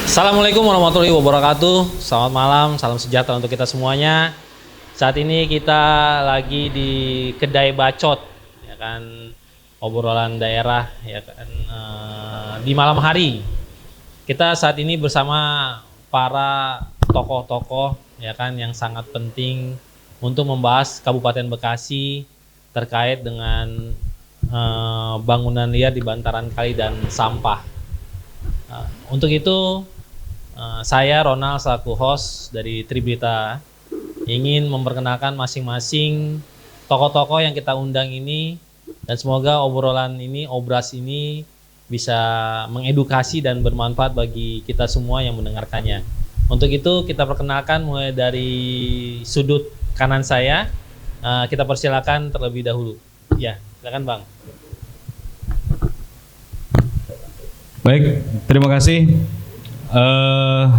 Assalamualaikum warahmatullahi wabarakatuh. Selamat malam, salam sejahtera untuk kita semuanya. Saat ini kita lagi di kedai bacot, ya kan, obrolan daerah, ya kan, di malam hari. Kita saat ini bersama para tokoh-tokoh, ya kan, yang sangat penting untuk membahas Kabupaten Bekasi terkait dengan bangunan liar di bantaran kali dan sampah. Untuk itu saya Ronald selaku host dari Tribrita ingin memperkenalkan masing-masing tokoh-tokoh yang kita undang ini, dan semoga obrolan ini, obras ini bisa mengedukasi dan bermanfaat bagi kita semua yang mendengarkannya. Untuk itu kita perkenalkan mulai dari sudut kanan saya, kita persilakan terlebih dahulu. Ya, silakan Bang. Baik, terima kasih.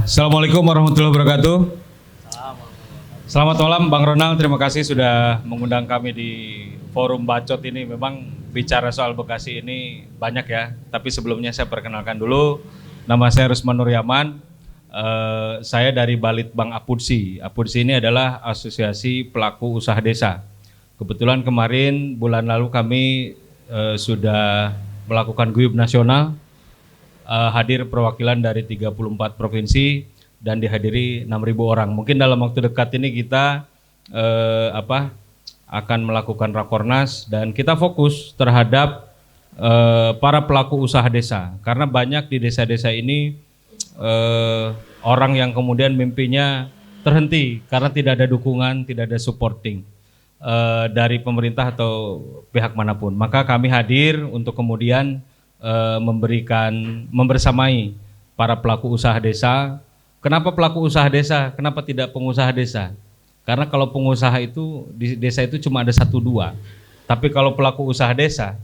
Assalamualaikum warahmatullahi wabarakatuh. Selamat malam Bang Ronald, terima kasih sudah mengundang kami di forum bacot ini. Memang bicara soal Bekasi ini banyak ya, tapi sebelumnya saya perkenalkan dulu. Nama saya Rusman Nuryaman, saya dari Balitbang Apudsi. Apudsi ini adalah Asosiasi Pelaku Usaha Desa. Kebetulan kemarin bulan lalu kami sudah melakukan guyub nasional, hadir perwakilan dari 34 provinsi dan dihadiri 6.000 orang. Mungkin dalam waktu dekat ini kita akan melakukan rakornas dan kita fokus terhadap para pelaku usaha desa, karena banyak di desa-desa ini orang yang kemudian mimpinya terhenti karena tidak ada dukungan, tidak ada supporting dari pemerintah atau pihak manapun. Maka kami hadir untuk kemudian membersamai para pelaku usaha desa. Kenapa pelaku usaha desa? Kenapa tidak pengusaha desa? Karena kalau pengusaha itu di desa itu cuma ada 1-2. Tapi kalau pelaku usaha desa,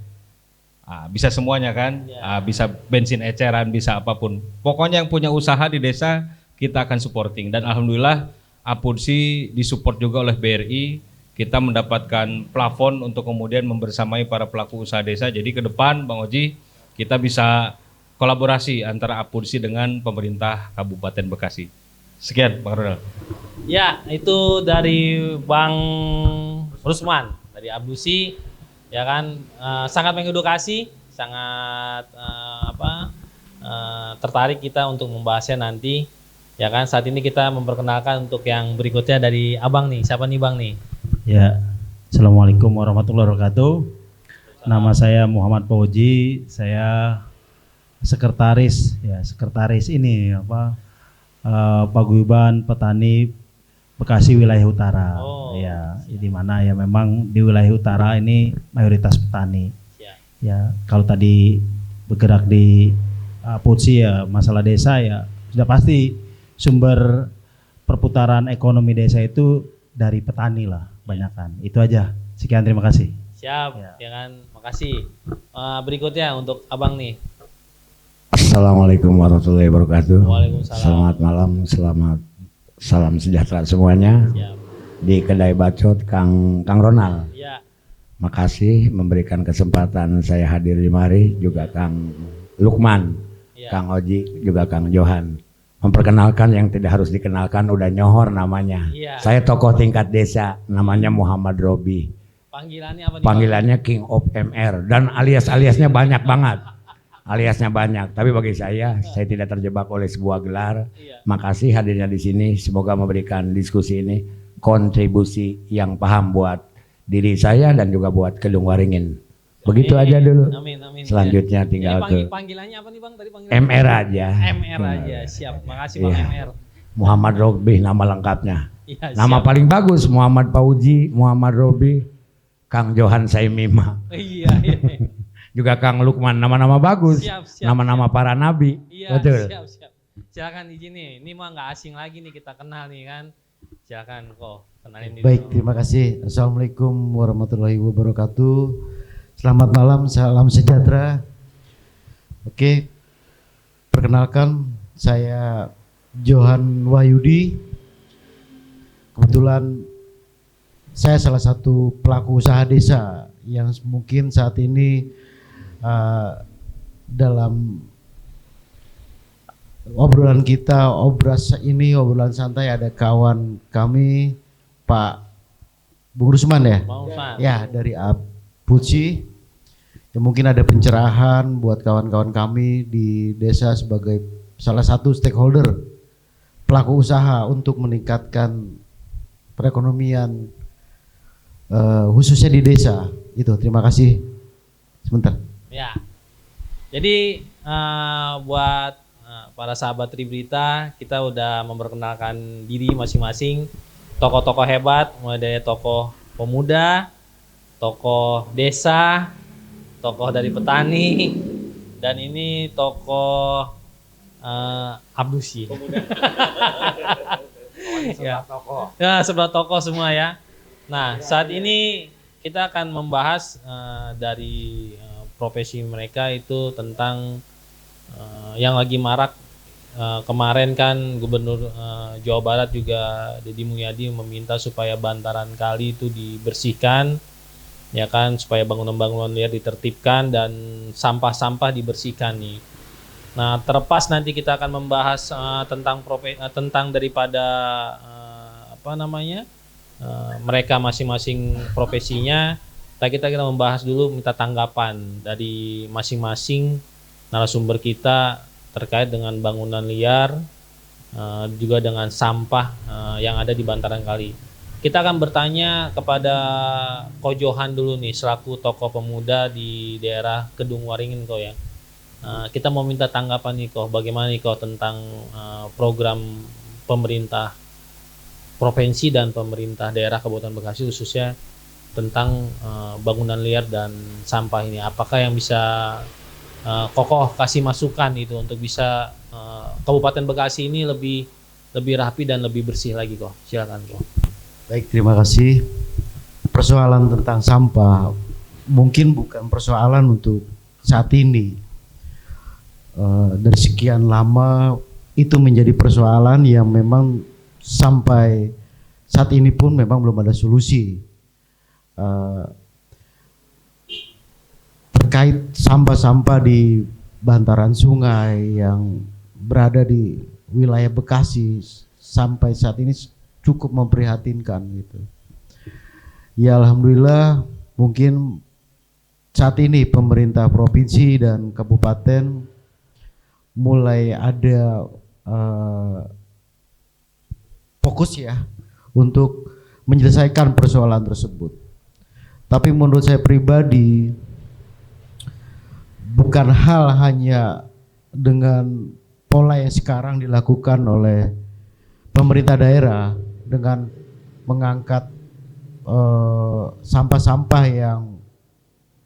bisa semuanya kan? Bisa bensin eceran, bisa apapun. Pokoknya yang punya usaha di desa kita akan supporting. Dan alhamdulillah Apudsi disupport juga oleh BRI. Kita mendapatkan plafon untuk kemudian membersamai para pelaku usaha desa. Jadi ke depan Bang Oji, kita bisa kolaborasi antara Apudsi dengan pemerintah Kabupaten Bekasi. Sekian Bang Ronald. Ya, itu dari Bang Rusman dari Apudsi, ya kan, sangat mengedukasi, sangat tertarik kita untuk membahasnya nanti, ya kan. Saat ini kita memperkenalkan untuk yang berikutnya dari Abang nih. Siapa nih Bang nih? Ya, Assalamualaikum warahmatullahi wabarakatuh. Nama saya Muhammad Fauji, saya sekretaris ini Paguyuban Petani Bekasi Wilayah Utara. Ya, di mana ya memang di wilayah utara ini mayoritas petani. Ya, kalau tadi bergerak di Apudsi ya masalah desa ya sudah pasti sumber perputaran ekonomi desa itu dari petani lah, banyakan. Itu aja. Sekian, terima kasih. Siap, ya kan, makasih. Berikutnya untuk Abang nih. Assalamualaikum warahmatullahi wabarakatuh. Waalaikumsalam. Selamat malam, salam sejahtera semuanya. Siap. Di kedai bacot Kang Ronald. Ya. Makasih memberikan kesempatan saya hadir di mari, juga Kang Lukman, Kang Oji, juga Kang Johan. Memperkenalkan yang tidak harus dikenalkan, udah nyohor namanya. Saya tokoh tingkat desa, namanya Muhammad Robi. Panggilannya apa nih? Panggilannya King of MR dan alias-aliasnya banyak banget. Aliasnya banyak, tapi bagi saya tidak terjebak oleh sebuah gelar. Makasih hadirnya di sini, semoga memberikan diskusi ini kontribusi yang paham buat diri saya dan juga buat Kedung Waringin. Begitu aja dulu. Amin. Selanjutnya tinggal ke panggilannya apa nih Bang? Tadi panggilannya MR aja. MR aja, siap. Makasih Bang MR. Muhammad Robi nama lengkapnya. Siap. Nama paling bagus Muhammad Fauji, Muhammad Robi, Kang Johan Saimima. Iya. Juga Kang Lukman, nama-nama bagus. Siap. Nama-nama para nabi. Iya, betul. Siap. Silakan izin nih. Ini mah nggak asing lagi nih, kita kenal nih kan. Silakan kok kenalin diri. Baik, terima kasih. Assalamualaikum warahmatullahi wabarakatuh. Selamat malam, salam sejahtera. Oke, perkenalkan saya Johan Wahyudi. Kebetulan saya salah satu pelaku usaha desa yang mungkin saat ini dalam obrolan kita, obrolan santai, ada kawan kami Pak Bung Rusman ya? Bang Usman. Ya, dari Puci. Ya, mungkin ada pencerahan buat kawan-kawan kami di desa sebagai salah satu stakeholder pelaku usaha untuk meningkatkan perekonomian khususnya di desa. Itu, terima kasih. Sebentar. Ya. Jadi buat para sahabat Tribrita, kita udah memperkenalkan diri masing-masing, tokoh-tokoh hebat, mulai dari tokoh pemuda, tokoh desa, tokoh dari petani, dan ini tokoh abdusi. Ya. Ya, sebelah tokoh semua ya. Nah, saat ini kita akan membahas dari profesi mereka itu tentang yang lagi marak. Kemarin kan Gubernur Jawa Barat juga Deddy Mulyadi meminta supaya bantaran kali itu dibersihkan, ya kan, supaya bangunan-bangunan liar ditertibkan dan sampah-sampah dibersihkan nih. Nah, terlepas nanti kita akan membahas tentang daripada mereka masing-masing profesinya. Kita membahas dulu, minta tanggapan dari masing-masing narasumber kita terkait dengan bangunan liar, juga dengan sampah yang ada di bantaran kali. Kita akan bertanya kepada Ko Johan dulu nih, selaku tokoh pemuda di daerah Kedung Waringin Ko ya. Kita mau minta tanggapan nih Ko, bagaimana nih Ko tentang program pemerintah provinsi dan pemerintah daerah Kabupaten Bekasi khususnya tentang bangunan liar dan sampah ini. Apakah yang bisa Kokoh kasih masukan itu untuk bisa Kabupaten Bekasi ini lebih rapi dan lebih bersih lagi Ko? Silakan Ko. Baik, terima kasih. Persoalan tentang sampah mungkin bukan persoalan untuk saat ini. Dari sekian lama itu menjadi persoalan yang memang sampai saat ini pun memang belum ada solusi. Terkait sampah-sampah di bantaran sungai yang berada di wilayah Bekasi sampai saat ini cukup memprihatinkan gitu. Ya, alhamdulillah mungkin saat ini pemerintah provinsi dan kabupaten mulai ada fokus ya untuk menyelesaikan persoalan tersebut. Tapi menurut saya pribadi bukan hal hanya dengan pola yang sekarang dilakukan oleh pemerintah daerah dengan mengangkat sampah-sampah yang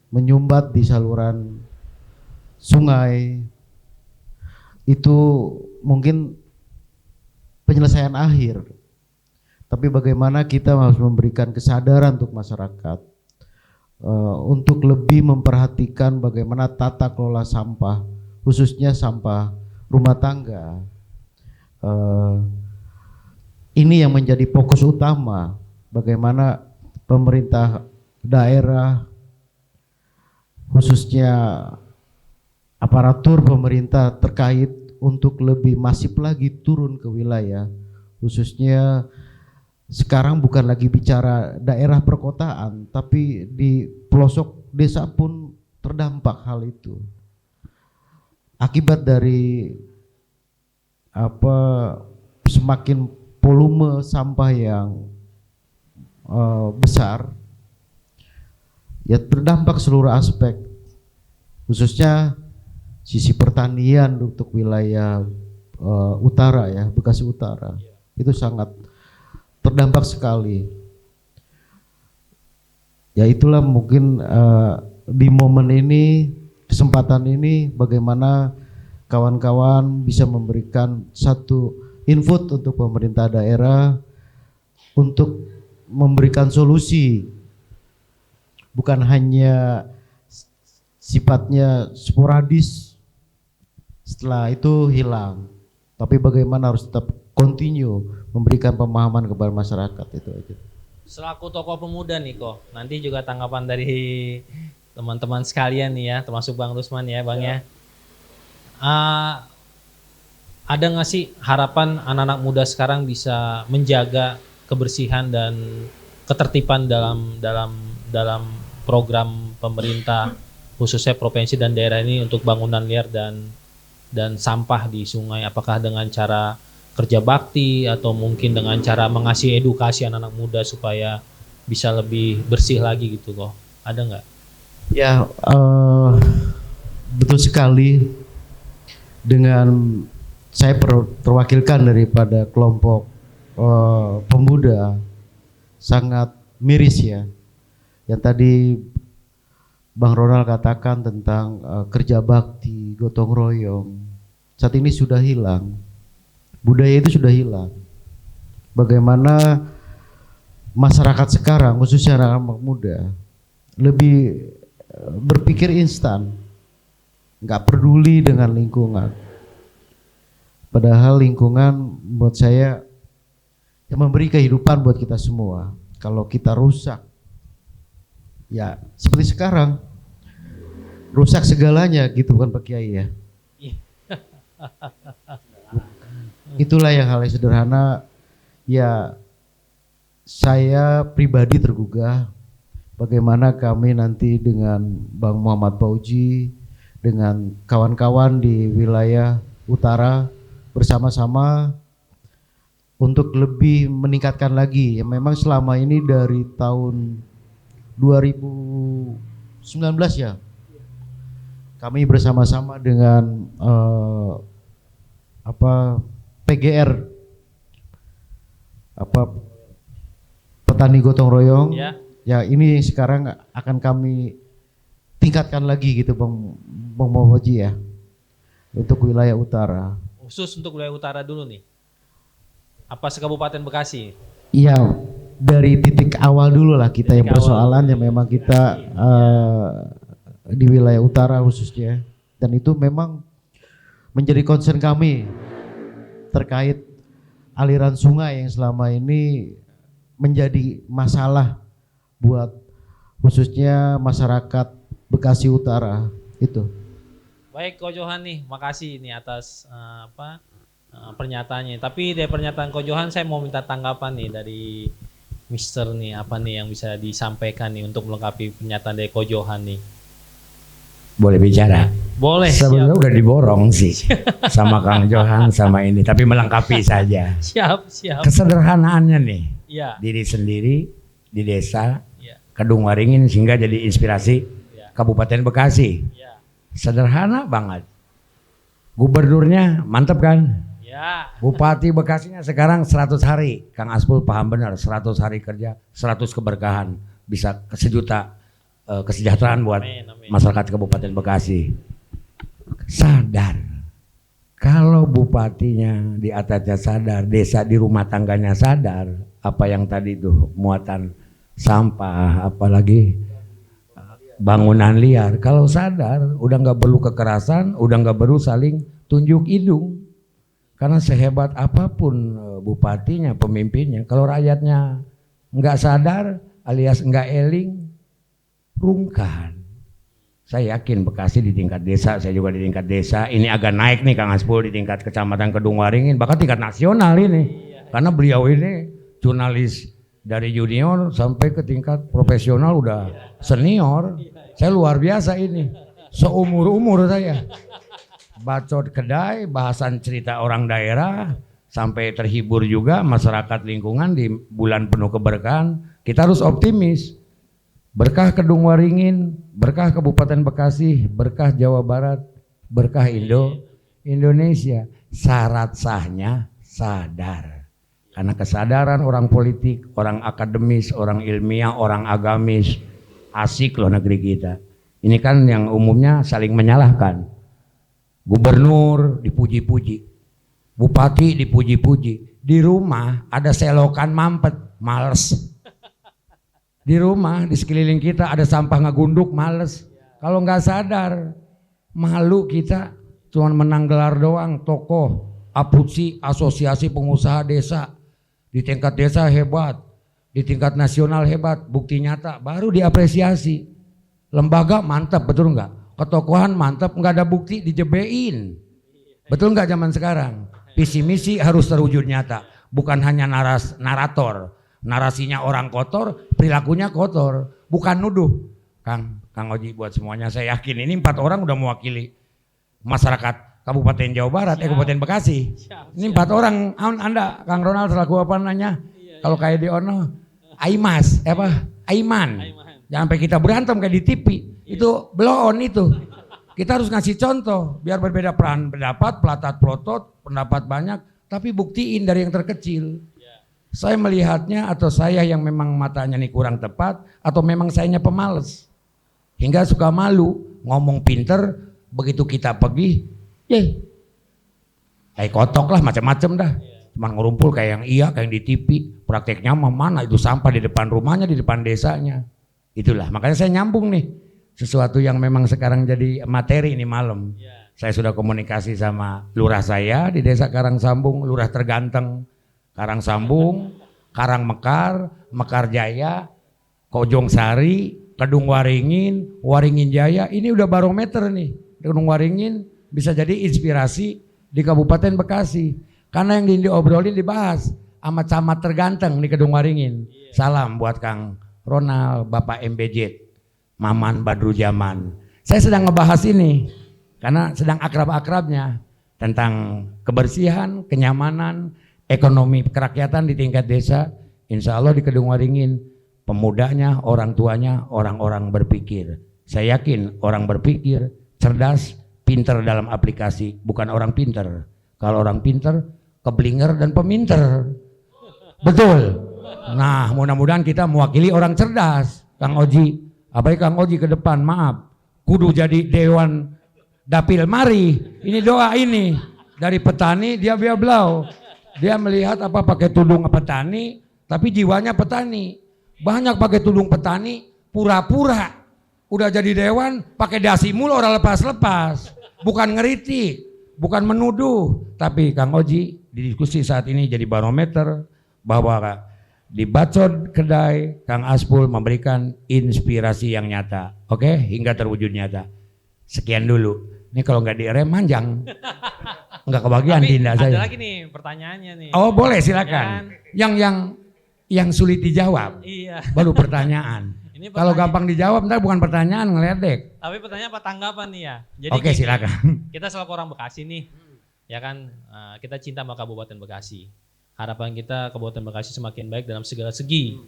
menyumbat di saluran sungai, itu mungkin penyelesaian akhir. Tapi bagaimana kita harus memberikan kesadaran untuk masyarakat untuk lebih memperhatikan bagaimana tata kelola sampah, khususnya sampah rumah tangga. Ini yang menjadi fokus utama, bagaimana pemerintah daerah khususnya aparatur pemerintah terkait untuk lebih masif lagi turun ke wilayah, khususnya sekarang bukan lagi bicara daerah perkotaan, tapi di pelosok desa pun terdampak hal itu. Akibat dari semakin volume sampah yang besar, ya terdampak seluruh aspek, khususnya sisi pertanian untuk wilayah utara ya, Bekasi Utara, itu sangat terdampak sekali. Ya itulah mungkin di momen ini, kesempatan ini, bagaimana kawan-kawan bisa memberikan satu input untuk pemerintah daerah untuk memberikan solusi, bukan hanya sifatnya sporadis setelah itu hilang, tapi bagaimana harus tetap continue memberikan pemahaman kepada masyarakat. Itu aja. Selaku tokoh pemuda nih Ko, nanti juga tanggapan dari teman-teman sekalian nih ya, termasuk Bang Rusman ya Bang ya. ada nggak sih harapan anak-anak muda sekarang bisa menjaga kebersihan dan ketertiban dalam program pemerintah khususnya provinsi dan daerah ini untuk bangunan liar dan sampah di sungai? Apakah dengan cara kerja bakti atau mungkin dengan cara mengasih edukasi anak-anak muda supaya bisa lebih bersih lagi gitu kok? Ada nggak? Ya, betul sekali. Dengan saya terwakilkan daripada kelompok pemuda, sangat miris ya. Yang tadi Bang Ronald katakan tentang kerja bakti, gotong royong, saat ini sudah hilang. Budaya itu sudah hilang. Bagaimana masyarakat sekarang, khususnya anak-anak muda, lebih berpikir instan, nggak peduli dengan lingkungan. Padahal lingkungan buat saya yang memberi kehidupan buat kita semua. Kalau kita rusak, ya seperti sekarang, rusak segalanya gitu, bukan Pak Kiai ya. Itulah yang hal yang sederhana. Ya, saya pribadi tergugah bagaimana kami nanti dengan Bang Muhammad Fauji, dengan kawan-kawan di wilayah utara bersama-sama untuk lebih meningkatkan lagi. Ya, memang selama ini dari tahun 2019 ya, kami bersama-sama dengan PGR, petani gotong royong. Ya, ini sekarang akan kami tingkatkan lagi gitu Bang Momoji ya, untuk wilayah utara. Khusus untuk wilayah utara dulu nih. Apa se-Kabupaten Bekasi? Iya, dari titik awal dulu lah kita yang persoalan yang memang kita di wilayah utara khususnya, dan itu memang menjadi concern kami terkait aliran sungai yang selama ini menjadi masalah buat khususnya masyarakat Bekasi Utara itu. Baik Ko Johan nih, makasih nih atas pernyataannya. Tapi dari pernyataan Ko Johan saya mau minta tanggapan nih dari Mister nih, apa nih yang bisa disampaikan nih untuk melengkapi pernyataan dari Ko Johan nih. Boleh bicara? Boleh. Sebenarnya udah diborong sih sama Kang Johan sama ini, tapi melengkapi saja. Siap. Kesederhanaannya nih, Ya. diri sendiri di desa Ya. Kedung Waringin sehingga jadi inspirasi Kabupaten Bekasi. Ya. Sederhana banget. Gubernurnya mantep kan? Ya. Bupati Bekasinya sekarang 100 hari. Kang Aspul paham benar, 100 hari kerja, 100 keberkahan. Bisa sejuta kesejahteraan buat Amin. masyarakat Kabupaten Bekasi. Sadar. Kalau bupatinya di atasnya sadar, desa di rumah tangganya sadar, apa yang tadi tuh muatan sampah, apalagi bangunan liar. Kalau sadar, udah nggak perlu kekerasan, udah nggak perlu saling tunjuk hidung. Karena sehebat apapun bupatinya, pemimpinnya, kalau rakyatnya nggak sadar alias nggak eling, rungkan. Saya yakin Bekasi di tingkat desa, saya juga di tingkat desa, ini agak naik nih Kang Aspul di tingkat Kecamatan Kedung Waringin, bahkan tingkat nasional ini. Karena beliau ini jurnalis dari junior sampai ke tingkat profesional udah senior. Saya luar biasa ini, seumur-umur saya. Bacot kedai, bahasan cerita orang daerah, sampai terhibur juga masyarakat lingkungan di bulan penuh keberkahan. Kita harus optimis. Berkah Kedung Waringin, berkah Kabupaten Bekasi, berkah Jawa Barat, berkah Indonesia. Syarat sahnya sadar. Karena kesadaran orang politik, orang akademis, orang ilmiah, orang agamis, asik loh negeri kita. Ini kan yang umumnya saling menyalahkan. Gubernur dipuji-puji, bupati dipuji-puji. Di rumah ada selokan mampet, males. Di rumah, di sekeliling kita ada sampah ngegunduk, males. Kalau nggak sadar, malu kita cuma menang gelar doang, tokoh, APUDSI, Asosiasi Pengusaha Desa. Di tingkat desa hebat, di tingkat nasional hebat, bukti nyata, baru diapresiasi. Lembaga mantap, betul nggak? Ketokohan mantap, nggak ada bukti, dijebein. Betul nggak zaman sekarang? Visi misi harus terwujud nyata, bukan hanya narator. Narasinya orang kotor, perilakunya kotor, bukan nuduh. Kang Oji buat semuanya, saya yakin ini 4 orang udah mewakili masyarakat Kabupaten Jawa Barat, Kabupaten Bekasi. Ini 4 orang, Anda Kang Ronald selaku apa namanya? Kalau kayak di Ono, Aiman. Jangan sampai kita berantem kayak di TV. Itu blow on itu. Kita harus ngasih contoh biar berbeda pendapat, pelatat-pelotot, pendapat banyak, tapi buktiin dari yang terkecil. Saya melihatnya atau saya yang memang matanya nih kurang tepat atau memang sayanya pemalas. Hingga suka malu, ngomong pinter, begitu kita pergi, kayak kotok lah macam-macam dah. Cuman ngurumpul kayak yang kayak yang di TV, prakteknya mana itu sampah di depan rumahnya, di depan desanya. Itulah, makanya saya nyambung nih. Sesuatu yang memang sekarang jadi materi ini malam. Saya sudah komunikasi sama lurah saya di desa Karangsambung, lurah terganteng. Karangsambung, Karangmekar, Mekar Jaya, Kojong Sari, Kedung Waringin, Waringin Jaya. Ini udah barometer nih. Kedung Waringin bisa jadi inspirasi di Kabupaten Bekasi. Karena yang diobrolin dibahas sama camat terganteng di Kedung Waringin. Salam buat Kang Ronald, Bapak MBJ, Maman Badru Jaman. Saya sedang ngebahas ini karena sedang akrab-akrabnya tentang kebersihan, kenyamanan, ekonomi kerakyatan di tingkat desa. Insya Allah di Kedung Waringin pemudanya, orang tuanya, orang-orang berpikir. Saya yakin orang berpikir, cerdas, pinter dalam aplikasi, bukan orang pinter. Kalau orang pinter, keblinger dan peminter. Betul. Nah, mudah-mudahan kita mewakili orang cerdas. Kang Oji, Kang Oji ke depan, maaf. Kudu jadi dewan dapil mari. Ini doa ini dari petani dia blau. Dia melihat apa pakai tudung petani, tapi jiwanya petani. Banyak pakai tudung petani, pura-pura. Udah jadi dewan, pakai dasi mulu orang lepas-lepas. Bukan ngeritik, bukan menuduh. Tapi Kang Oji di diskusi saat ini jadi barometer bahwa di Bacot Kedai Kang Aspul memberikan inspirasi yang nyata. Oke, hingga terwujud nyata. Sekian dulu. Ini kalau nggak direm manjang. Enggak kebagian tindak saya. Ada lagi nih pertanyaannya nih. Oh boleh silakan. Yang sulit dijawab. Iya. Baru pertanyaan. Kalau gampang dijawab ntar bukan pertanyaan ngeledek. Tapi pertanyaan apa tanggapan nih ya. Jadi Oke silakan. Kita selaku orang Bekasi nih, ya kan kita cinta sama Kabupaten Bekasi. Harapan kita Kabupaten Bekasi semakin baik dalam segala segi.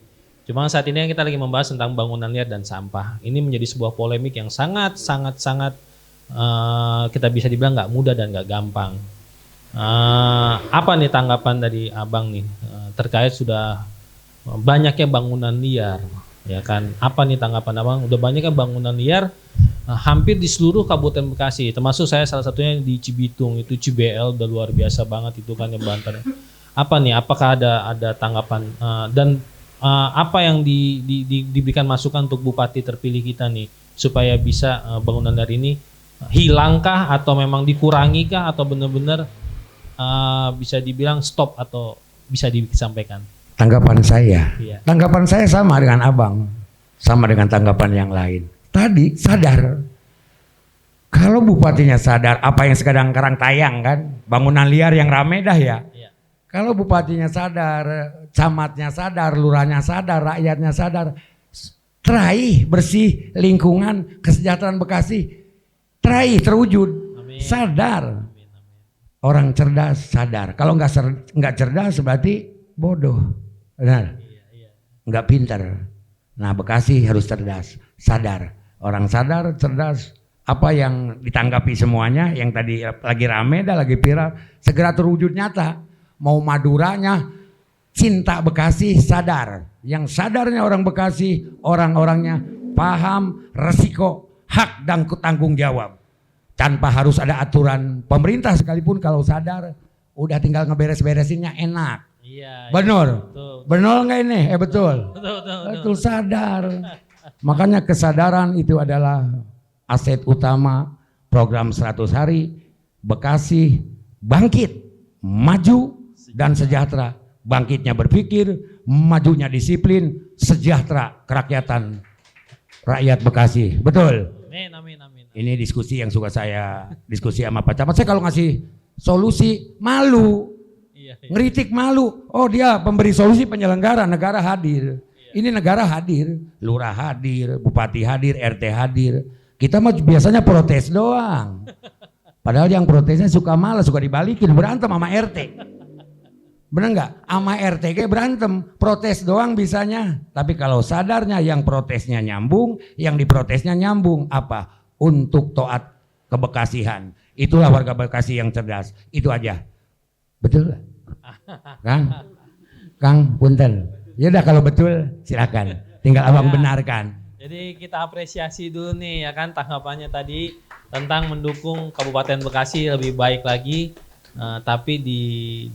Cuma saat ini kita lagi membahas tentang bangunan liar dan sampah. Ini menjadi sebuah polemik yang sangat kita bisa dibilang nggak mudah dan nggak gampang. Apa nih tanggapan dari abang nih terkait sudah banyaknya bangunan liar, ya kan? Apa nih tanggapan abang? Udah banyaknya bangunan liar hampir di seluruh Kabupaten Bekasi, termasuk saya salah satunya di Cibitung itu CBL udah luar biasa banget itu kan yang Banten. Apa nih? Apakah ada tanggapan dan apa yang diberikan masukan untuk Bupati terpilih kita nih supaya bisa bangunan liar ini hilangkah atau memang dikurangikah atau benar-benar bisa dibilang stop atau bisa disampaikan? Tanggapan saya sama dengan abang, sama dengan tanggapan yang lain. Tadi sadar, kalau bupatinya sadar apa yang sekarang tayang kan, bangunan liar yang rame dah ya. Kalau bupatinya sadar, camatnya sadar, lurahnya sadar, rakyatnya sadar, teraih bersih lingkungan kesejahteraan Bekasi. Teraih terwujud. Amin. Sadar. Amin. Orang cerdas sadar. Kalau nggak cerdas berarti bodoh. Benar. Nggak pintar. Nah Bekasi harus cerdas, sadar. Orang sadar, cerdas. Apa yang ditanggapi semuanya, yang tadi lagi rame, dah lagi viral, segera terwujud nyata. Mau Maduranya, cinta Bekasi sadar. Yang sadarnya orang Bekasi, orang-orangnya paham resiko, hak dan tanggung jawab. Tanpa harus ada aturan pemerintah sekalipun kalau sadar udah tinggal ngeberes-beresinnya enak. Iya. Benar. Benar nggak ini? Betul. Betul sadar. Makanya kesadaran itu adalah aset utama program 100 hari Bekasi bangkit, maju dan sejahtera. Bangkitnya berpikir, majunya disiplin, sejahtera kerakyatan rakyat Bekasi. Betul. Amin. Ini diskusi yang suka saya diskusi sama Pak Camat. Saya kalau ngasih solusi, malu. Iya. Ngeritik malu. Oh dia pemberi solusi, penyelenggara, negara hadir. Ini negara hadir, lurah hadir, bupati hadir, RT hadir. Kita mah biasanya protes doang. Padahal yang protesnya suka malas, suka dibalikin, berantem sama RT. Bener nggak? Sama RT kayak berantem, protes doang bisanya. Tapi kalau sadarnya yang protesnya nyambung, yang diprotesnya nyambung. Apa? Untuk taat kebekasihan. Itulah warga Bekasi yang cerdas. Itu aja. Betul gak? Kang, punten. Ya udah kalau betul silakan. Tinggal abang benarkan. Jadi kita apresiasi dulu nih ya kan tanggapannya tadi tentang mendukung Kabupaten Bekasi lebih baik lagi. Tapi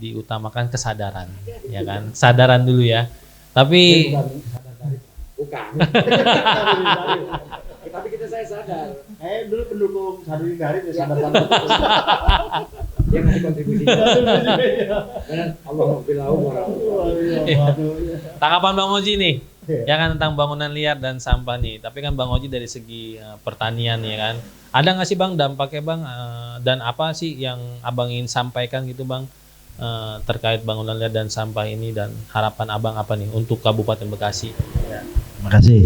diutamakan kesadaran, ya kan? Kesadaran dulu ya. Tapi Bukan. Tapi saya sadar. Dulu pendukung Sadari Garit ya sadar-sadar. Dia ngasih kontribusi. Allah tanggapan Bang Oji nih, ya kan tentang bangunan liar dan sampah nih. Tapi kan Bang Oji dari segi pertanian ya kan. Ada nggak sih Bang dampaknya Bang dan apa sih yang Abang ingin sampaikan gitu Bang terkait bangunan liar dan sampah ini dan harapan Abang apa nih untuk Kabupaten Bekasi? Ya. Terima kasih.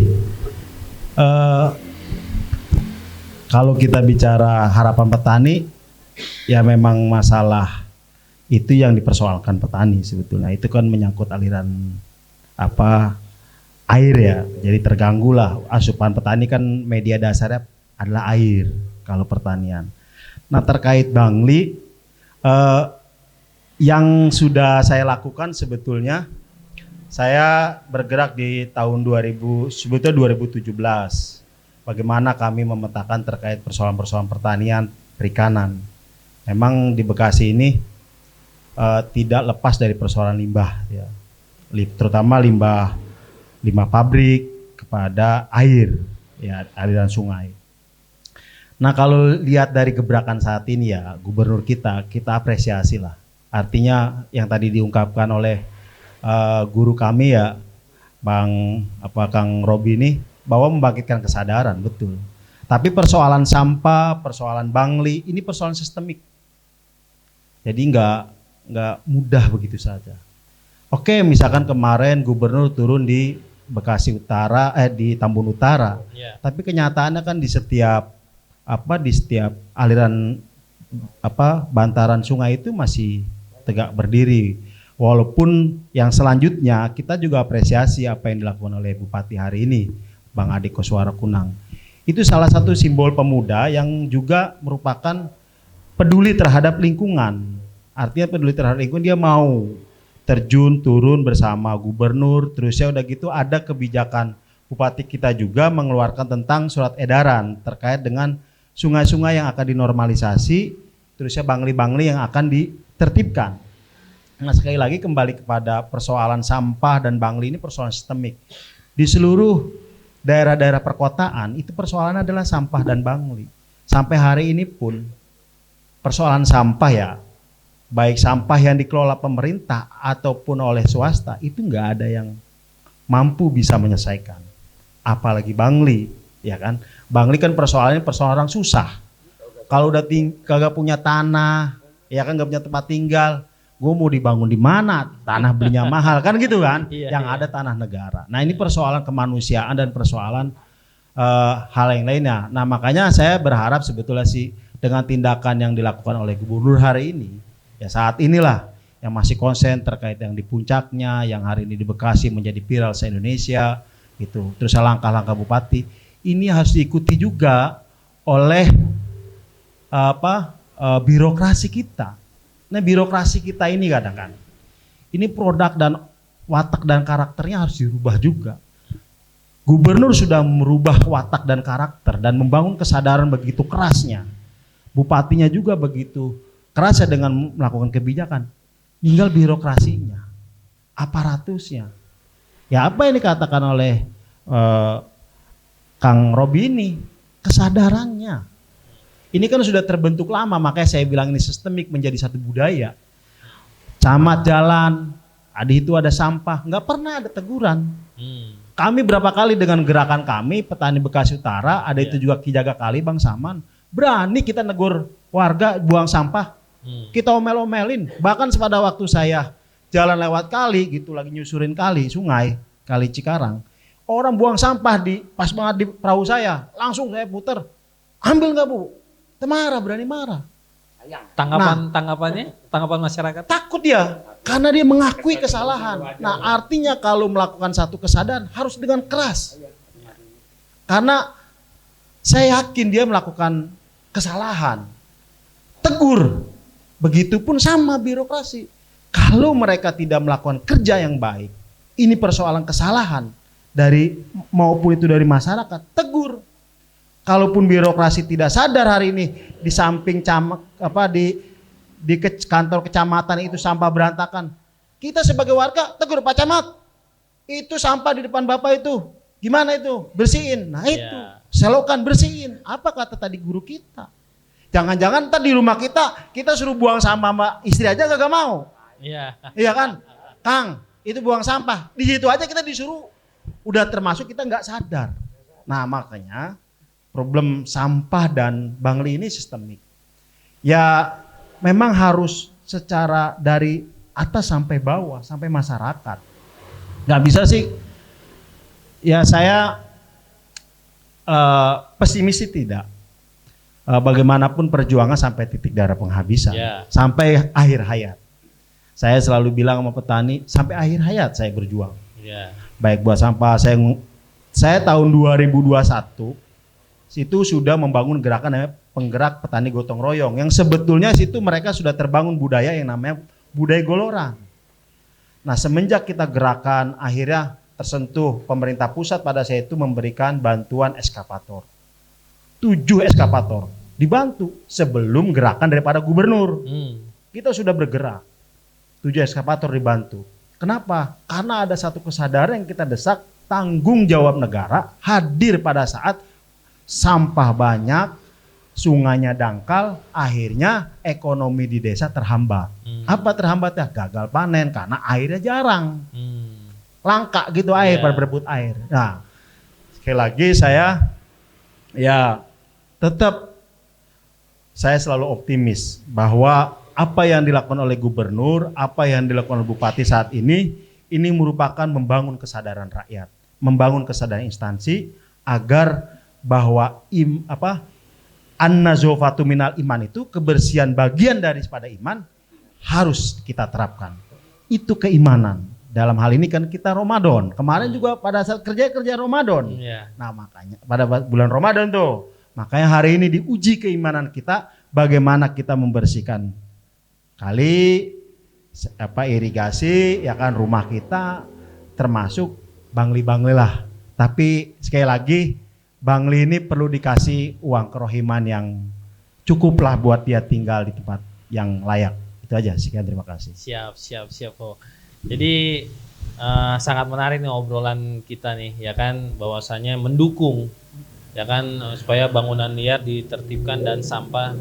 Kalau kita bicara harapan petani, ya memang masalah itu yang dipersoalkan petani sebetulnya. Itu kan menyangkut aliran air ya. Jadi terganggu lah. Asupan petani kan media dasarnya adalah air kalau pertanian. Nah terkait Bangli, yang sudah saya lakukan sebetulnya, saya bergerak di tahun 2017. Bagaimana kami memetakan terkait persoalan-persoalan pertanian, perikanan. Memang di Bekasi ini tidak lepas dari persoalan limbah, ya. Terutama limbah pabrik kepada air, ya aliran sungai. Nah kalau lihat dari gebrakan saat ini ya gubernur kita apresiasi lah. Artinya yang tadi diungkapkan oleh guru kami ya Kang Robi ini bahwa membangkitkan kesadaran, betul. Tapi persoalan sampah, persoalan Bangli ini persoalan sistemik. Jadi nggak mudah begitu saja. Oke, misalkan kemarin gubernur turun di Bekasi Utara, di Tambun Utara. Yeah. Tapi kenyataannya kan di setiap aliran bantaran sungai itu masih tegak berdiri. Walaupun yang selanjutnya kita juga apresiasi apa yang dilakukan oleh Bupati hari ini, Bang Adi Koswara Kunang. Itu salah satu simbol pemuda yang juga merupakan peduli terhadap lingkungan. Artinya peduli terhadap lingkungan, dia mau terjun turun bersama gubernur. Terusnya udah gitu ada kebijakan Bupati kita juga mengeluarkan tentang surat edaran terkait dengan sungai-sungai yang akan dinormalisasi, terusnya Bangli-Bangli yang akan ditertibkan. Nah sekali lagi kembali kepada persoalan sampah dan Bangli ini persoalan sistemik. Di seluruh daerah-daerah perkotaan itu persoalannya adalah sampah dan Bangli. Sampai hari ini pun persoalan sampah ya, baik sampah yang dikelola pemerintah ataupun oleh swasta itu nggak ada yang mampu bisa menyelesaikan. Apalagi Bangli, ya kan? Bangli kan persoalannya persoalan orang susah. Kalau udah kagak punya tanah, ya kan nggak punya tempat tinggal, gue mau dibangun di mana? Tanah belinya mahal kan gitu kan? Yang ada tanah negara. Nah ini persoalan kemanusiaan dan persoalan hal yang lainnya. Nah makanya saya berharap sebetulnya sih dengan tindakan yang dilakukan oleh gubernur hari ini, ya saat inilah yang masih konsen terkait yang di puncaknya, yang hari ini di Bekasi menjadi viral se-Indonesia, gitu. Terus langkah-langkah bupati ini harus diikuti juga oleh birokrasi kita. Nah birokrasi kita ini kadang-kadang ini produk dan watak dan karakternya harus dirubah juga. Gubernur sudah merubah watak dan karakter dan membangun kesadaran begitu kerasnya. Bupatinya juga begitu kerasnya dengan melakukan kebijakan. Tinggal birokrasinya, aparatusnya. Ya apa yang dikatakan oleh Kang Robi ini, kesadarannya. Ini kan sudah terbentuk lama, makanya saya bilang ini sistemik menjadi satu budaya. Camat jalan, di itu ada sampah, nggak pernah ada teguran. Kami berapa kali dengan gerakan kami, Petani Bekasi Utara, ada itu juga Ki Jaga Kali, Bang Saman, berani kita negur warga buang sampah, Kita omel-omelin. Bahkan pada waktu saya jalan lewat kali gitu, lagi nyusurin kali, sungai, kali Cikarang. Orang buang sampah pas banget di perahu saya. Langsung saya puter. Ambil nggak Bu? Marah, berani marah. Tanggapan masyarakat? Takut dia, karena dia mengakui kesalahan. Nah artinya kalau melakukan satu kesadaran harus dengan keras. Karena saya yakin dia melakukan kesalahan. Tegur. Begitupun sama birokrasi. Kalau mereka tidak melakukan kerja yang baik, ini persoalan kesalahan maupun itu dari masyarakat, tegur. Kalaupun birokrasi tidak sadar hari ini di samping di kantor kecamatan itu sampah berantakan, kita sebagai warga tegur, Pak Camat, itu sampah di depan Bapak itu gimana itu, bersihin. Nah itu selokan, bersihin. Apa kata tadi guru kita? Jangan-jangan tadi di rumah kita suruh buang sampah sama istri aja gak mau. Iya kan, Kang, itu buang sampah di situ aja kita disuruh. Udah termasuk kita nggak sadar. Nah makanya problem sampah dan Bangli ini sistemik. Ya memang harus secara dari atas sampai bawah, sampai masyarakat. Nggak bisa sih, ya saya pesimis sih tidak. Bagaimanapun perjuangan sampai titik darah penghabisan, sampai akhir hayat. Saya selalu bilang sama petani, sampai akhir hayat saya berjuang. Baik buat sampah, saya tahun 2021 situ sudah membangun gerakan namanya Penggerak Petani Gotong Royong, yang sebetulnya situ mereka sudah terbangun budaya yang namanya budaya goloran. Nah semenjak kita gerakan, akhirnya tersentuh pemerintah pusat pada saat itu memberikan bantuan eskavator. 7 eskavator dibantu sebelum gerakan daripada gubernur. Kita sudah bergerak, 7 eskavator dibantu. Kenapa? Karena ada satu kesadaran yang kita desak, tanggung jawab negara hadir pada saat sampah banyak, sungainya dangkal, akhirnya ekonomi di desa terhambat. Apa terhambatnya? Gagal panen karena airnya jarang. Langka gitu air, berebut air. Nah, sekali lagi saya tetap saya selalu optimis bahwa apa yang dilakukan oleh gubernur, apa yang dilakukan oleh bupati saat ini merupakan membangun kesadaran rakyat, membangun kesadaran instansi agar bahwa an-nazofatu minal iman itu kebersihan bagian daripada iman harus kita terapkan. Itu keimanan. Dalam hal ini kan kita Ramadan. Kemarin juga pada saat kerja Ramadan. Nah makanya pada bulan Ramadan tuh, makanya hari ini diuji keimanan kita, bagaimana kita membersihkan kali, irigasi, ya kan, rumah kita, termasuk Bangli lah. Tapi sekali lagi, Bangli ini perlu dikasih uang kerohiman yang cukup lah buat dia tinggal di tempat yang layak. Itu aja, sekian, terima kasih. Siap. Oh. Jadi sangat menarik nih obrolan kita nih, ya kan, bahwasanya mendukung, ya kan, supaya bangunan liar ditertibkan dan sampah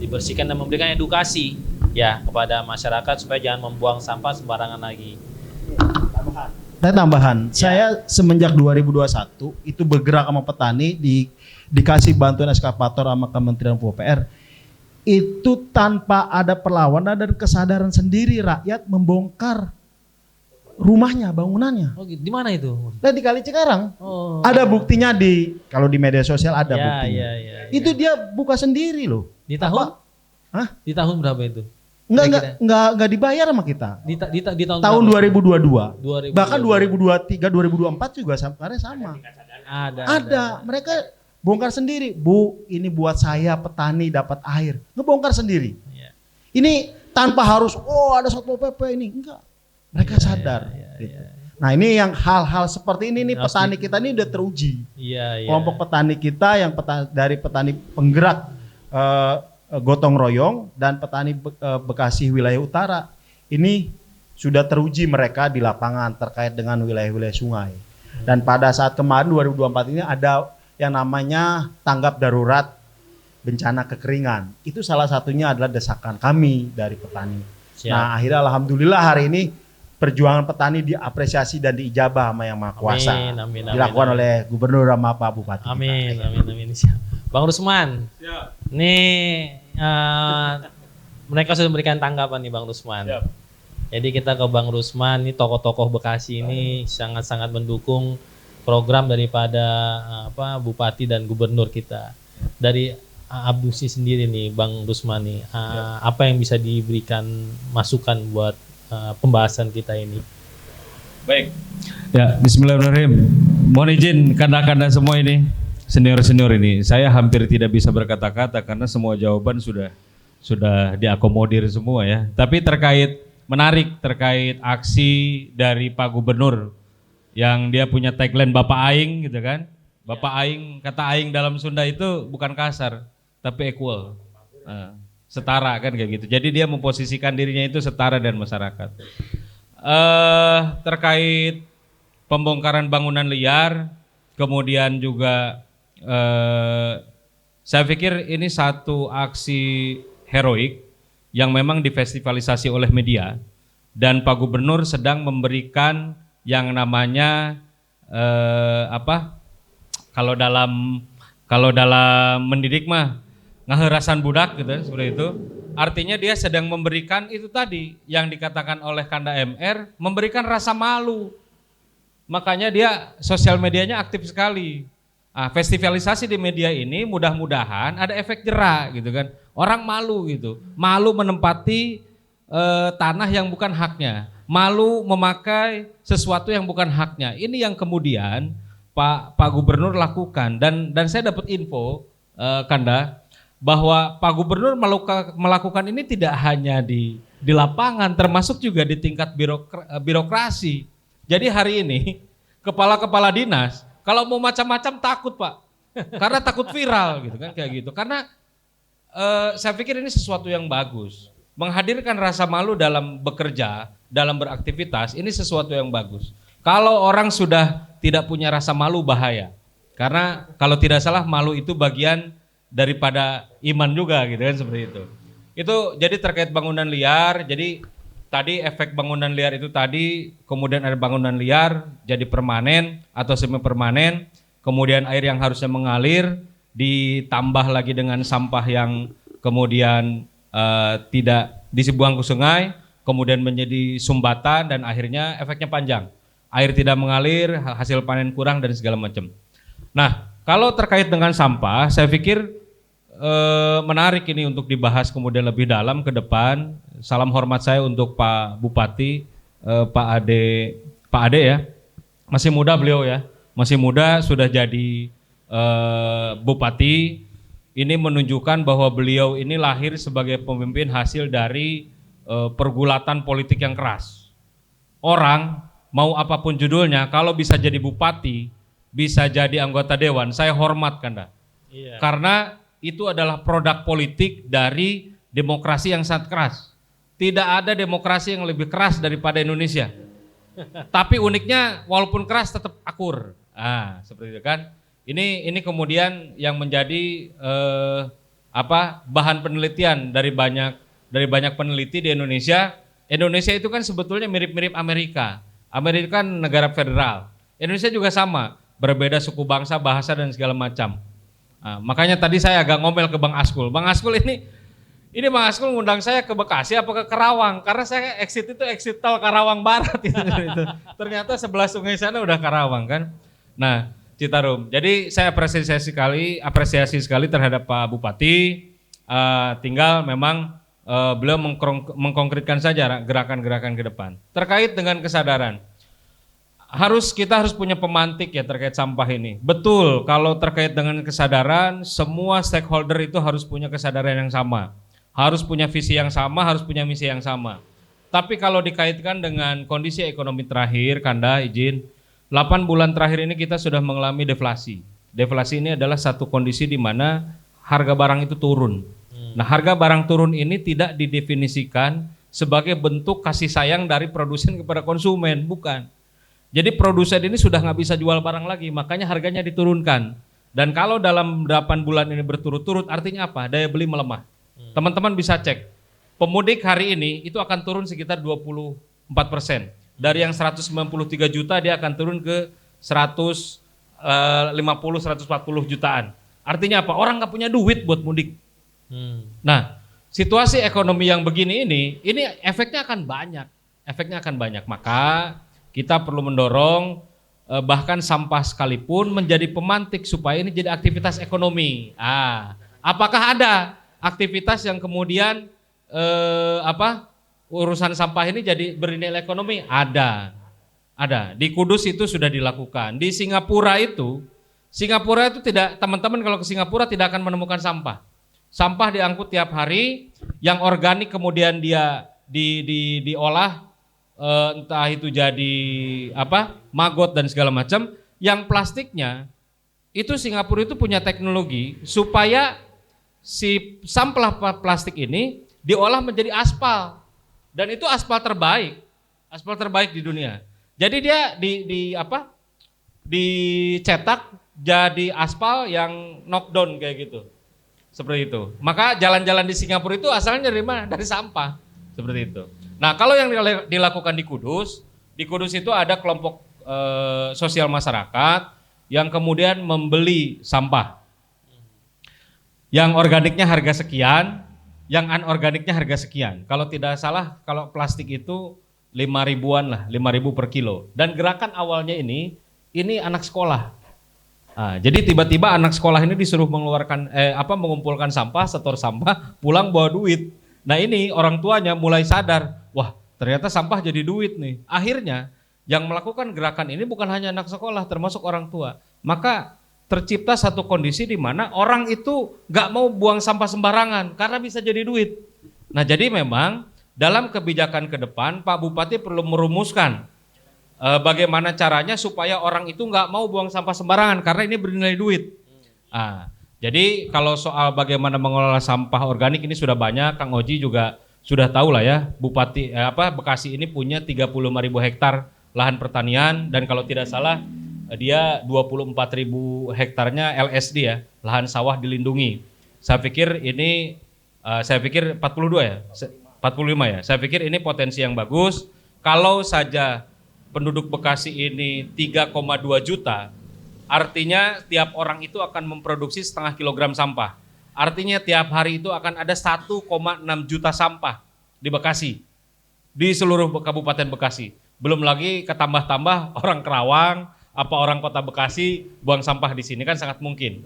dibersihkan dan memberikan edukasi ya kepada masyarakat supaya jangan membuang sampah sembarangan lagi. Tambahan. Saya semenjak 2021 itu bergerak sama petani, dikasih bantuan eskavator sama Kementerian PUPR. Itu tanpa ada perlawanan dan kesadaran sendiri rakyat membongkar rumahnya, bangunannya. Oh, di mana itu? Nah, di Kali Cikarang. Oh. Ada buktinya kalau di media sosial ada buktinya. Itu dia buka sendiri loh. Di tahun? Di tahun berapa itu? Enggak dibayar sama kita. Di tahun 2022. Bahkan 2023, 2024 juga sekarang sama. Ada. Mereka bongkar sendiri. Bu, ini buat saya petani dapat air. Ngebongkar sendiri. Ini tanpa harus ada Satpol PP ini. Enggak. Mereka sadar. Gitu. Nah, ini yang hal-hal seperti ini nih petani kita ini udah teruji. Kelompok petani kita yang dari petani penggerak gotong royong dan petani Bekasi wilayah utara ini sudah teruji mereka di lapangan terkait dengan wilayah-wilayah sungai. Dan pada saat kemarin 2024 ini ada yang namanya tanggap darurat bencana kekeringan. Itu salah satunya adalah desakan kami dari petani. Nah akhirnya alhamdulillah hari ini perjuangan petani diapresiasi dan diijabah sama Yang Maha Kuasa. Amin, dilakukan oleh Gubernur sama Pak Bupati. Amin. Bang Rusman, nih mereka sudah memberikan tanggapan nih Bang Rusman. Jadi kita ke Bang Rusman, ini tokoh-tokoh Bekasi ini sangat-sangat mendukung program daripada Bupati dan Gubernur kita. Dari Abdusi sendiri nih Bang Rusman nih, apa yang bisa diberikan masukan buat pembahasan kita ini? Baik, ya Bismillahirrahmanirrahim. Mohon izin kanda-kanda semua ini, senior-senior ini, saya hampir tidak bisa berkata-kata karena semua jawaban sudah diakomodir semua ya. Tapi menarik terkait aksi dari Pak Gubernur yang dia punya tagline Bapak Aing gitu kan. Bapak Aing, kata Aing dalam Sunda itu bukan kasar, tapi equal, setara kan kayak gitu. Jadi dia memposisikan dirinya itu setara dengan masyarakat. Terkait pembongkaran bangunan liar, kemudian juga saya pikir ini satu aksi heroik yang memang difestivalisasi oleh media, dan Pak Gubernur sedang memberikan yang namanya kalau dalam mendidik mah ngaherasan budak gitu seperti itu. Artinya dia sedang memberikan itu tadi yang dikatakan oleh Kanda MR, memberikan rasa malu. Makanya dia sosial medianya aktif sekali. Festivalisasi di media ini mudah-mudahan ada efek jera gitu kan. Orang malu gitu, malu menempati tanah yang bukan haknya, malu memakai sesuatu yang bukan haknya. Ini yang kemudian Pak Gubernur lakukan, dan saya dapat info Kanda bahwa Pak Gubernur melakukan ini tidak hanya di lapangan, termasuk juga di tingkat birokrasi. Jadi hari ini kepala-kepala dinas kalau mau macam-macam takut Pak, karena takut viral gitu kan kayak gitu. Karena saya pikir ini sesuatu yang bagus, menghadirkan rasa malu dalam bekerja, dalam beraktivitas, ini sesuatu yang bagus. Kalau orang sudah tidak punya rasa malu bahaya, karena kalau tidak salah malu itu bagian daripada iman juga gitu kan seperti itu. Itu jadi terkait bangunan liar, jadi tadi efek bangunan liar itu tadi, kemudian ada bangunan liar jadi permanen atau semi permanen, kemudian air yang harusnya mengalir ditambah lagi dengan sampah yang kemudian tidak dibuang ke sungai, kemudian menjadi sumbatan dan akhirnya efeknya panjang. Air tidak mengalir, hasil panen kurang dan segala macam. Nah, kalau terkait dengan sampah, saya pikir menarik ini untuk dibahas kemudian lebih dalam ke depan. Salam hormat saya untuk Pak Bupati, Pak Ade ya, masih muda beliau ya, masih muda sudah jadi Bupati. Ini menunjukkan bahwa beliau ini lahir sebagai pemimpin hasil dari pergulatan politik yang keras. Orang mau apapun judulnya, kalau bisa jadi bupati, bisa jadi anggota dewan, saya hormat Kanda. Iya. Karena itu adalah produk politik dari demokrasi yang sangat keras. Tidak ada demokrasi yang lebih keras daripada Indonesia. Tapi uniknya walaupun keras tetap akur. Seperti itu kan. Ini kemudian yang menjadi bahan penelitian dari banyak peneliti di Indonesia. Indonesia itu kan sebetulnya mirip-mirip Amerika. Amerika kan negara federal. Indonesia juga sama, berbeda suku bangsa, bahasa dan segala macam. Makanya tadi saya agak ngomel ke Bang Askul. Bang Askul ini Bang Askul ngundang saya ke Bekasi apa ke Karawang, karena saya exit tol Karawang Barat itu. Ternyata sebelah sungai sana udah Karawang kan. Nah, Citarum. Jadi saya apresiasi sekali terhadap Pak Bupati. Tinggal memang beliau mengkonkretkan saja gerakan-gerakan ke depan. Terkait dengan kesadaran. Kita harus punya pemantik ya terkait sampah ini. Betul, kalau terkait dengan kesadaran, semua stakeholder itu harus punya kesadaran yang sama. Harus punya visi yang sama, harus punya misi yang sama. Tapi kalau dikaitkan dengan kondisi ekonomi terakhir, Kanda izin, 8 bulan terakhir ini kita sudah mengalami deflasi. Deflasi ini adalah satu kondisi di mana harga barang itu turun. Nah, harga barang turun ini tidak didefinisikan sebagai bentuk kasih sayang dari produsen kepada konsumen, bukan. Jadi produsen ini sudah nggak bisa jual barang lagi, makanya harganya diturunkan. Dan kalau dalam 8 bulan ini berturut-turut, artinya apa? Daya beli melemah. Teman-teman bisa cek, pemudik hari ini itu akan turun sekitar 24%. Dari yang 193 juta dia akan turun ke 150-140 jutaan. Artinya apa? Orang nggak punya duit buat mudik. Nah, situasi ekonomi yang begini ini efeknya akan banyak. Efeknya akan banyak. Maka kita perlu mendorong bahkan sampah sekalipun menjadi pemantik supaya ini jadi aktivitas ekonomi. Apakah ada aktivitas yang kemudian urusan sampah ini jadi bernilai ekonomi? Ada. Di Kudus itu sudah dilakukan. Di Singapura itu tidak, teman-teman kalau ke Singapura tidak akan menemukan sampah. Sampah diangkut tiap hari, yang organik kemudian dia diolah, entah itu jadi maggot dan segala macam. Yang plastiknya itu Singapura itu punya teknologi supaya si sampah plastik ini diolah menjadi aspal, dan itu aspal terbaik di dunia. Jadi dia dicetak jadi aspal yang knockdown kayak gitu, seperti itu. Maka jalan-jalan di Singapura itu asalnya dari mana? Dari sampah, seperti itu. Nah, kalau yang dilakukan di Kudus itu ada kelompok sosial masyarakat yang kemudian membeli sampah. Yang organiknya harga sekian, yang anorganiknya harga sekian. Kalau tidak salah, kalau plastik itu 5.000-an lah, 5.000 per kilo. Dan gerakan awalnya ini anak sekolah. Jadi tiba-tiba anak sekolah ini disuruh mengumpulkan sampah, setor sampah, pulang bawa duit. Nah, ini orang tuanya mulai sadar, wah ternyata sampah jadi duit nih. Akhirnya yang melakukan gerakan ini bukan hanya anak sekolah, termasuk orang tua. Maka tercipta satu kondisi di mana orang itu gak mau buang sampah sembarangan karena bisa jadi duit. Nah, jadi memang dalam kebijakan ke depan Pak Bupati perlu merumuskan bagaimana caranya supaya orang itu nggak mau buang sampah sembarangan karena ini bernilai duit. Jadi kalau soal bagaimana mengelola sampah organik ini sudah banyak, Kang Oji juga sudah tahu lah ya. Bupati Bekasi ini punya 35.000 hektar lahan pertanian, dan kalau tidak salah dia 24.000 hektarnya LSD ya, lahan sawah dilindungi. Saya pikir 42 ya. 45 ya. Saya pikir ini potensi yang bagus. Kalau saja penduduk Bekasi ini 3,2 juta, artinya tiap orang itu akan memproduksi setengah kilogram sampah. Artinya tiap hari itu akan ada 1,6 juta sampah di Bekasi, di seluruh Kabupaten Bekasi. Belum lagi ketambah-tambah orang Kerawang, orang Kota Bekasi buang sampah di sini, kan sangat mungkin.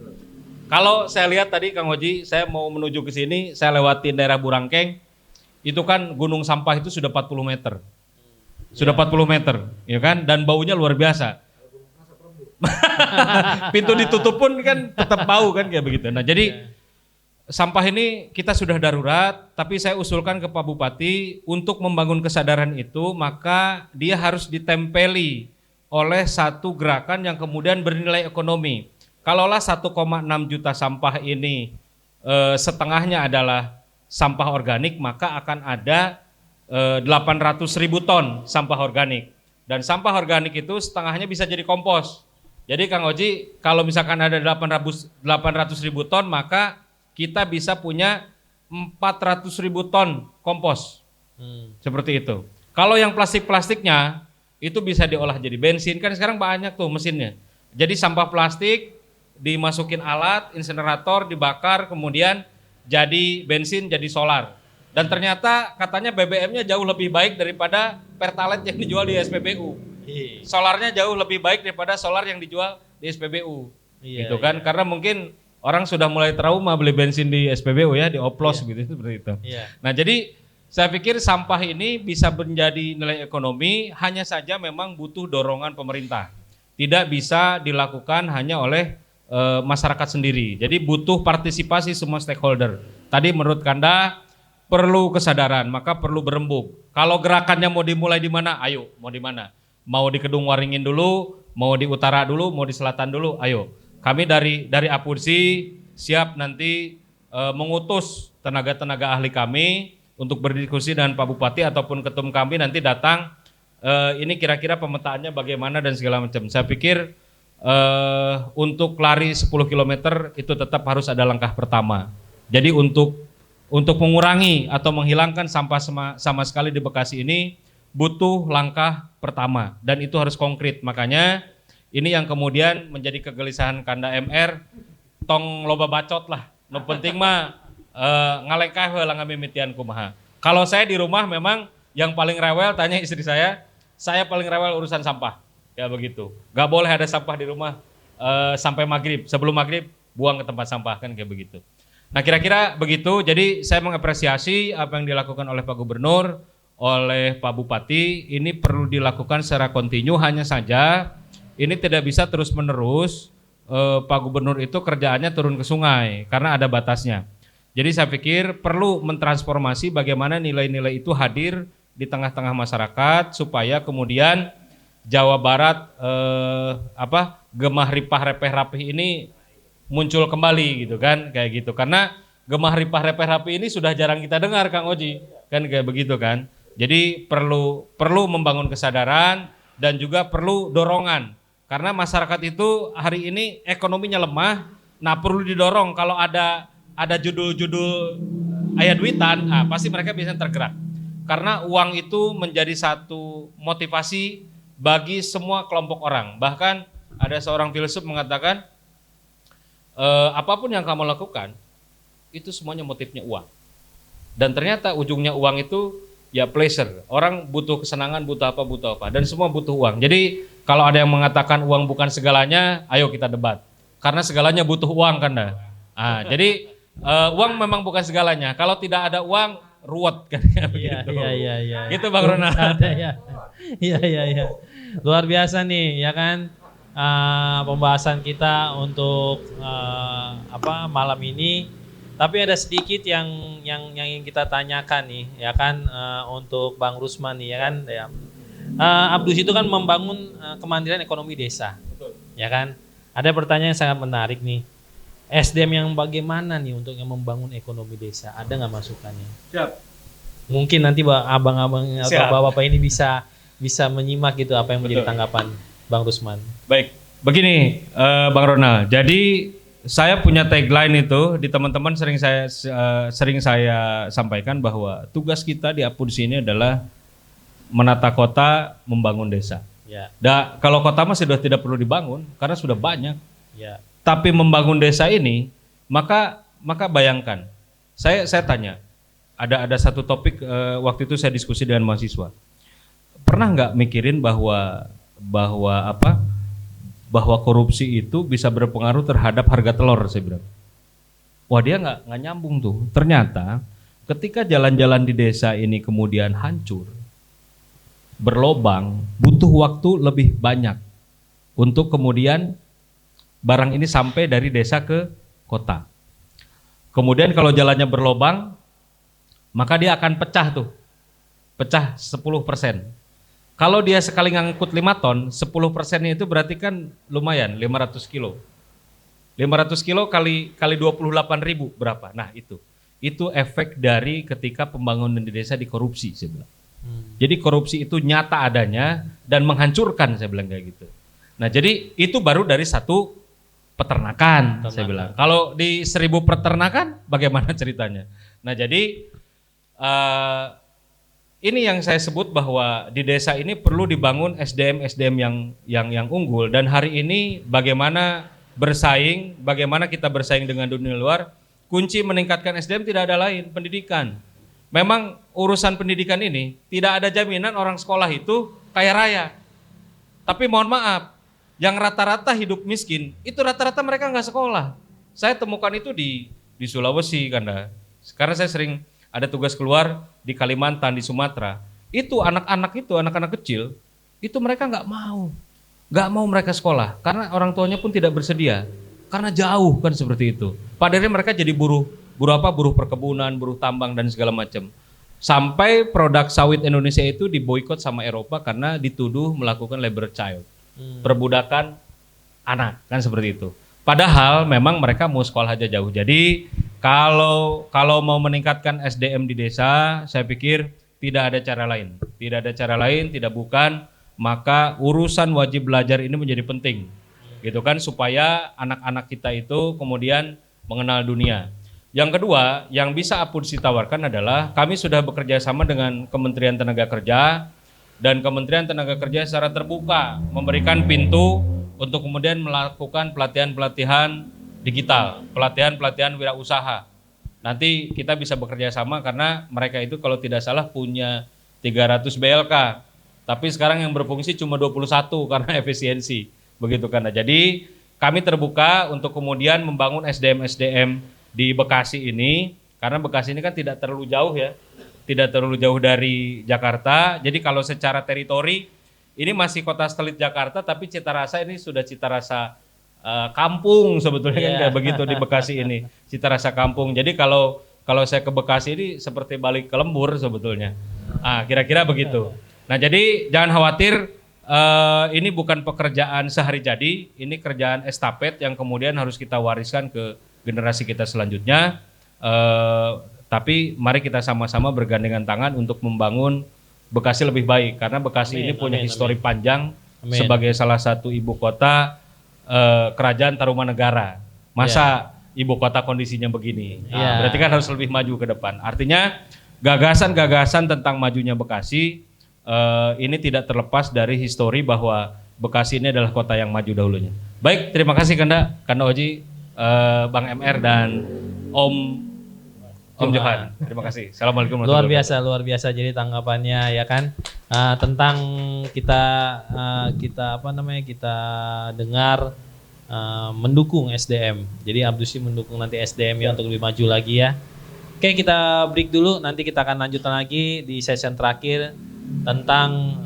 Kalau saya lihat tadi Kang Oji, saya mau menuju ke sini, saya lewatin daerah Burangkeng. Itu kan gunung sampah itu sudah 40 meter. Sudah 40 meter, ya kan? Dan baunya luar biasa. Pintu ditutup pun kan tetap bau kan kayak begitu. Nah, jadi sampah ini kita sudah darurat, tapi saya usulkan ke Pak Bupati untuk membangun kesadaran itu, maka dia harus ditempeli oleh satu gerakan yang kemudian bernilai ekonomi. Kalaulah 1,6 juta sampah ini setengahnya adalah sampah organik, maka akan ada 800.000 ton sampah organik. Dan sampah organik itu setengahnya bisa jadi kompos. Jadi Kang Oji, kalau misalkan ada 800.000 ton, maka kita bisa punya 400.000 ton kompos. Seperti itu. Kalau yang plastik-plastiknya itu bisa diolah jadi bensin, kan sekarang banyak tuh mesinnya. Jadi sampah plastik dimasukin alat, insinerator, dibakar, kemudian jadi bensin, jadi solar. Dan ternyata katanya BBM-nya jauh lebih baik daripada Pertalite yang dijual di SPBU. Solarnya jauh lebih baik daripada solar yang dijual di SPBU. Gitu kan? Karena mungkin orang sudah mulai trauma beli bensin di SPBU ya, dioplos gitu seperti itu. Nah, jadi saya pikir sampah ini bisa menjadi nilai ekonomi, hanya saja memang butuh dorongan pemerintah. Tidak bisa dilakukan hanya oleh masyarakat sendiri. Jadi butuh partisipasi semua stakeholder. Tadi menurut Kanda perlu kesadaran, maka perlu berembuk. Kalau gerakannya mau dimulai di mana? Ayo, mau di mana? Mau di Kedung Waringin dulu, mau di utara dulu, mau di selatan dulu, ayo. Kami dari Apursi siap nanti mengutus tenaga-tenaga ahli kami untuk berdiskusi dengan Pak Bupati ataupun ketum kami nanti datang. Ini kira-kira pemetaannya bagaimana dan segala macam. Saya pikir untuk lari 10 km itu tetap harus ada langkah pertama. Jadi untuk mengurangi atau menghilangkan sampah sama sekali di Bekasi ini butuh langkah pertama, dan itu harus konkret. Makanya ini yang kemudian menjadi kegelisahan Kanda MR, tong loba bacot lah. No penting mah ngalengkah heula ngamimitian kumaha. Kalau saya di rumah memang yang paling rewel, tanya istri saya paling rewel urusan sampah. Ya begitu. Gak boleh ada sampah di rumah sampai maghrib. Sebelum maghrib buang ke tempat sampah, kan kayak begitu. Nah kira-kira begitu. Jadi saya mengapresiasi apa yang dilakukan oleh Pak Gubernur, oleh Pak Bupati. Ini perlu dilakukan secara kontinu, hanya saja ini tidak bisa terus-menerus. Pak Gubernur itu kerjaannya turun ke sungai karena ada batasnya. Jadi saya pikir perlu mentransformasi bagaimana nilai-nilai itu hadir di tengah-tengah masyarakat supaya kemudian Jawa Barat gemah ripah repeh rapih ini muncul kembali gitu kan, kayak gitu. Karena gemah ripah repeh rapih ini sudah jarang kita dengar, Kang Oji, kan kayak begitu kan. Jadi perlu membangun kesadaran dan juga perlu dorongan. Karena masyarakat itu hari ini ekonominya lemah, nah perlu didorong. Kalau ada judul-judul ayat duitan, pasti mereka bisa tergerak. Karena uang itu menjadi satu motivasi bagi semua kelompok orang. Bahkan ada seorang filsuf mengatakan, apapun yang kamu lakukan, itu semuanya motifnya uang. Dan ternyata ujungnya uang itu ya pleasure. Orang butuh kesenangan, butuh apa, dan semua butuh uang. Jadi kalau ada yang mengatakan uang bukan segalanya, ayo kita debat. Karena segalanya butuh uang kan dah. Jadi uang memang bukan segalanya. Kalau tidak ada uang, ruwet kan. Iya. Gitu Bang Ronald. Iya. Luar biasa nih, ya kan? Pembahasan kita untuk malam ini. Tapi ada sedikit yang ingin kita tanyakan nih, ya kan, untuk Bang Rusman nih, ya kan? Ya. Abdus itu kan membangun kemandirian ekonomi desa, ya kan? Ada pertanyaan yang sangat menarik nih. SDM yang bagaimana nih untuk yang membangun ekonomi desa? Ada nggak masukannya? Siap. Mungkin nanti abang-abang atau bapak-bapak ini bisa menyimak gitu apa yang menjadi tanggapan Bang Rusman. Baik, begini Bang Ronald. Jadi saya punya tagline itu di teman-teman sering saya sampaikan bahwa tugas kita di APUDS ini adalah menata kota, membangun desa. Ya. Kalau kota mah sudah tidak perlu dibangun karena sudah banyak. Ya. Tapi membangun desa ini, maka bayangkan. Saya tanya, ada satu topik waktu itu saya diskusi dengan mahasiswa. Pernah nggak mikirin bahwa korupsi itu bisa berpengaruh terhadap harga telur, saya bilang. Wah, dia nggak nyambung tuh. Ternyata ketika jalan-jalan di desa ini kemudian hancur, berlobang, butuh waktu lebih banyak untuk kemudian barang ini sampai dari desa ke kota. Kemudian kalau jalannya berlobang, maka dia akan pecah 10%. Kalau dia sekali ngangkut 5 ton, 10%-nya itu berarti kan lumayan, 500 kilo. 500 kilo kali 28.000 berapa? Nah itu efek dari ketika pembangunan di desa dikorupsi, saya bilang. Jadi korupsi itu nyata adanya dan menghancurkan, saya bilang kayak gitu. Nah jadi itu baru dari satu peternakan. Saya bilang. Kalau di 1000 peternakan bagaimana ceritanya? Nah jadi ini yang saya sebut bahwa di desa ini perlu dibangun SDM yang unggul. Dan hari ini bagaimana kita bersaing dengan dunia luar, kunci meningkatkan SDM tidak ada lain, pendidikan. Memang urusan pendidikan ini tidak ada jaminan orang sekolah itu kaya raya. Tapi mohon maaf, yang rata-rata hidup miskin, itu rata-rata mereka nggak sekolah. Saya temukan itu di Sulawesi, karena saya sering ada tugas keluar di Kalimantan, di Sumatera. Itu anak-anak kecil, itu mereka nggak mau mereka sekolah, karena orang tuanya pun tidak bersedia, karena jauh kan seperti itu. Padahal mereka jadi buruh perkebunan, buruh tambang dan segala macam. Sampai produk sawit Indonesia itu diboikot sama Eropa karena dituduh melakukan labor child, perbudakan anak, kan seperti itu. Padahal memang mereka mau sekolah aja jauh. Jadi kalau mau meningkatkan SDM di desa, saya pikir tidak ada cara lain, maka urusan wajib belajar ini menjadi penting, gitu kan, supaya anak-anak kita itu kemudian mengenal dunia. Yang kedua, yang bisa APUDS tawarkan adalah kami sudah bekerja sama dengan Kementerian Tenaga Kerja, dan Kementerian Tenaga Kerja secara terbuka memberikan pintu untuk kemudian melakukan pelatihan-pelatihan digital, pelatihan wirausaha. nanti kita bisa bekerja sama karena mereka itu kalau tidak salah punya 300 BLK. Tapi sekarang yang berfungsi cuma 21 karena efisiensi. Begitu kan. Jadi kami terbuka untuk kemudian membangun SDM-SDM di Bekasi ini karena Bekasi ini kan tidak terlalu jauh ya. Tidak terlalu jauh dari Jakarta. Jadi kalau secara teritori ini masih kota satelit Jakarta tapi cita rasa ini sudah cita rasa kampung sebetulnya kan kayak begitu di Bekasi ini, cita rasa kampung. Jadi kalau saya ke Bekasi ini seperti balik ke lembur sebetulnya. Kira-kira begitu. Nah jadi jangan khawatir, ini bukan pekerjaan sehari jadi, ini kerjaan estafet yang kemudian harus kita wariskan ke generasi kita selanjutnya. Tapi mari kita sama-sama bergandengan tangan untuk membangun Bekasi lebih baik karena Bekasi ini punya histori panjang sebagai salah satu ibu kota kerajaan Tarumanegara. Masa ibu kota kondisinya begini? Berarti kan harus lebih maju ke depan. Artinya gagasan-gagasan tentang majunya Bekasi ini tidak terlepas dari histori bahwa Bekasi ini adalah kota yang maju dahulunya. Baik, terima kasih Kanda Oji, Bang MR dan Om Johan. Terima kasih. Assalamualaikum warahmatullahi wabarakatuh. Luar biasa jadi tanggapannya ya kan tentang kita dengar mendukung SDM. Jadi Abdusi mendukung nanti SDM ya untuk lebih maju lagi ya. Oke, kita break dulu, nanti kita akan lanjutkan lagi di session terakhir tentang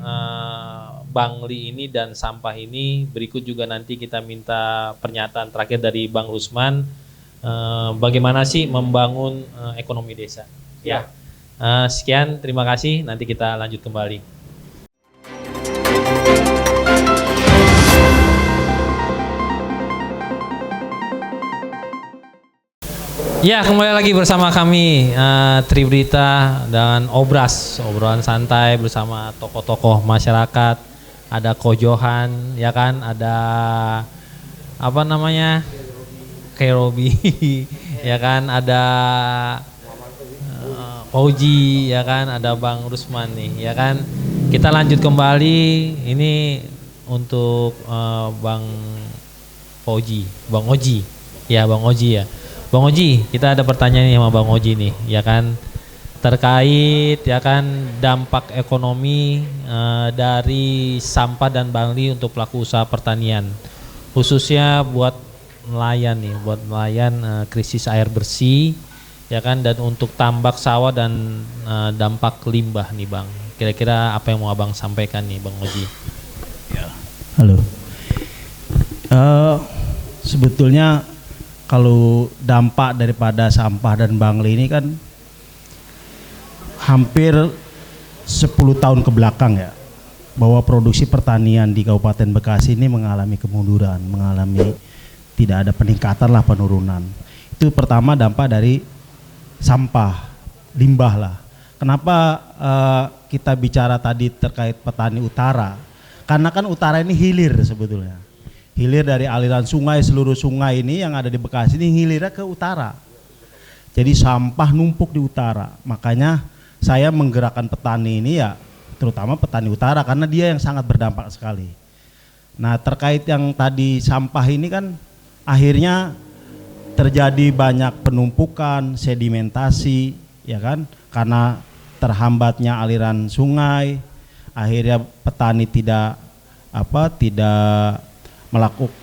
Bangli ini dan sampah ini. Berikut juga nanti kita minta pernyataan terakhir dari Bang Rusman. Bagaimana sih membangun ekonomi desa? Ya. Sekian, terima kasih. Nanti kita lanjut kembali. Ya, kembali lagi bersama kami Tribrita dan obrolan santai bersama tokoh-tokoh masyarakat. Ada Kojohan, ya kan? Ada apa namanya? Kerobi, ya kan, ada Fauji, ya kan, ada Bang Rusman nih, ya kan. Kita lanjut kembali ini untuk Bang Fauji, Bang Oji, ya Bang Oji ya. Bang Oji, kita ada pertanyaan nih sama Bang Oji nih, ya kan, terkait ya kan dampak ekonomi dari sampah dan Bangli untuk pelaku usaha pertanian, khususnya buat nelayan krisis air bersih ya kan, dan untuk tambak sawah dan dampak limbah nih Bang. Kira-kira apa yang mau Abang sampaikan nih Bang Oji? Ya. Halo. Sebetulnya kalau dampak daripada sampah dan Bangli ini kan hampir 10 tahun ke belakang ya, bahwa produksi pertanian di Kabupaten Bekasi ini mengalami kemunduran, tidak ada peningkatan lah, penurunan. Itu pertama dampak dari sampah, limbah lah. Kenapa kita bicara tadi terkait petani utara? Karena kan utara ini hilir sebetulnya. Hilir dari aliran sungai, seluruh sungai ini yang ada di Bekasi ini hilirnya ke utara. Jadi sampah numpuk di utara. Makanya saya menggerakkan petani ini ya, terutama petani utara karena dia yang sangat berdampak sekali. Nah, terkait yang tadi sampah ini kan akhirnya terjadi banyak penumpukan, sedimentasi, ya kan? Karena terhambatnya aliran sungai, akhirnya petani tidak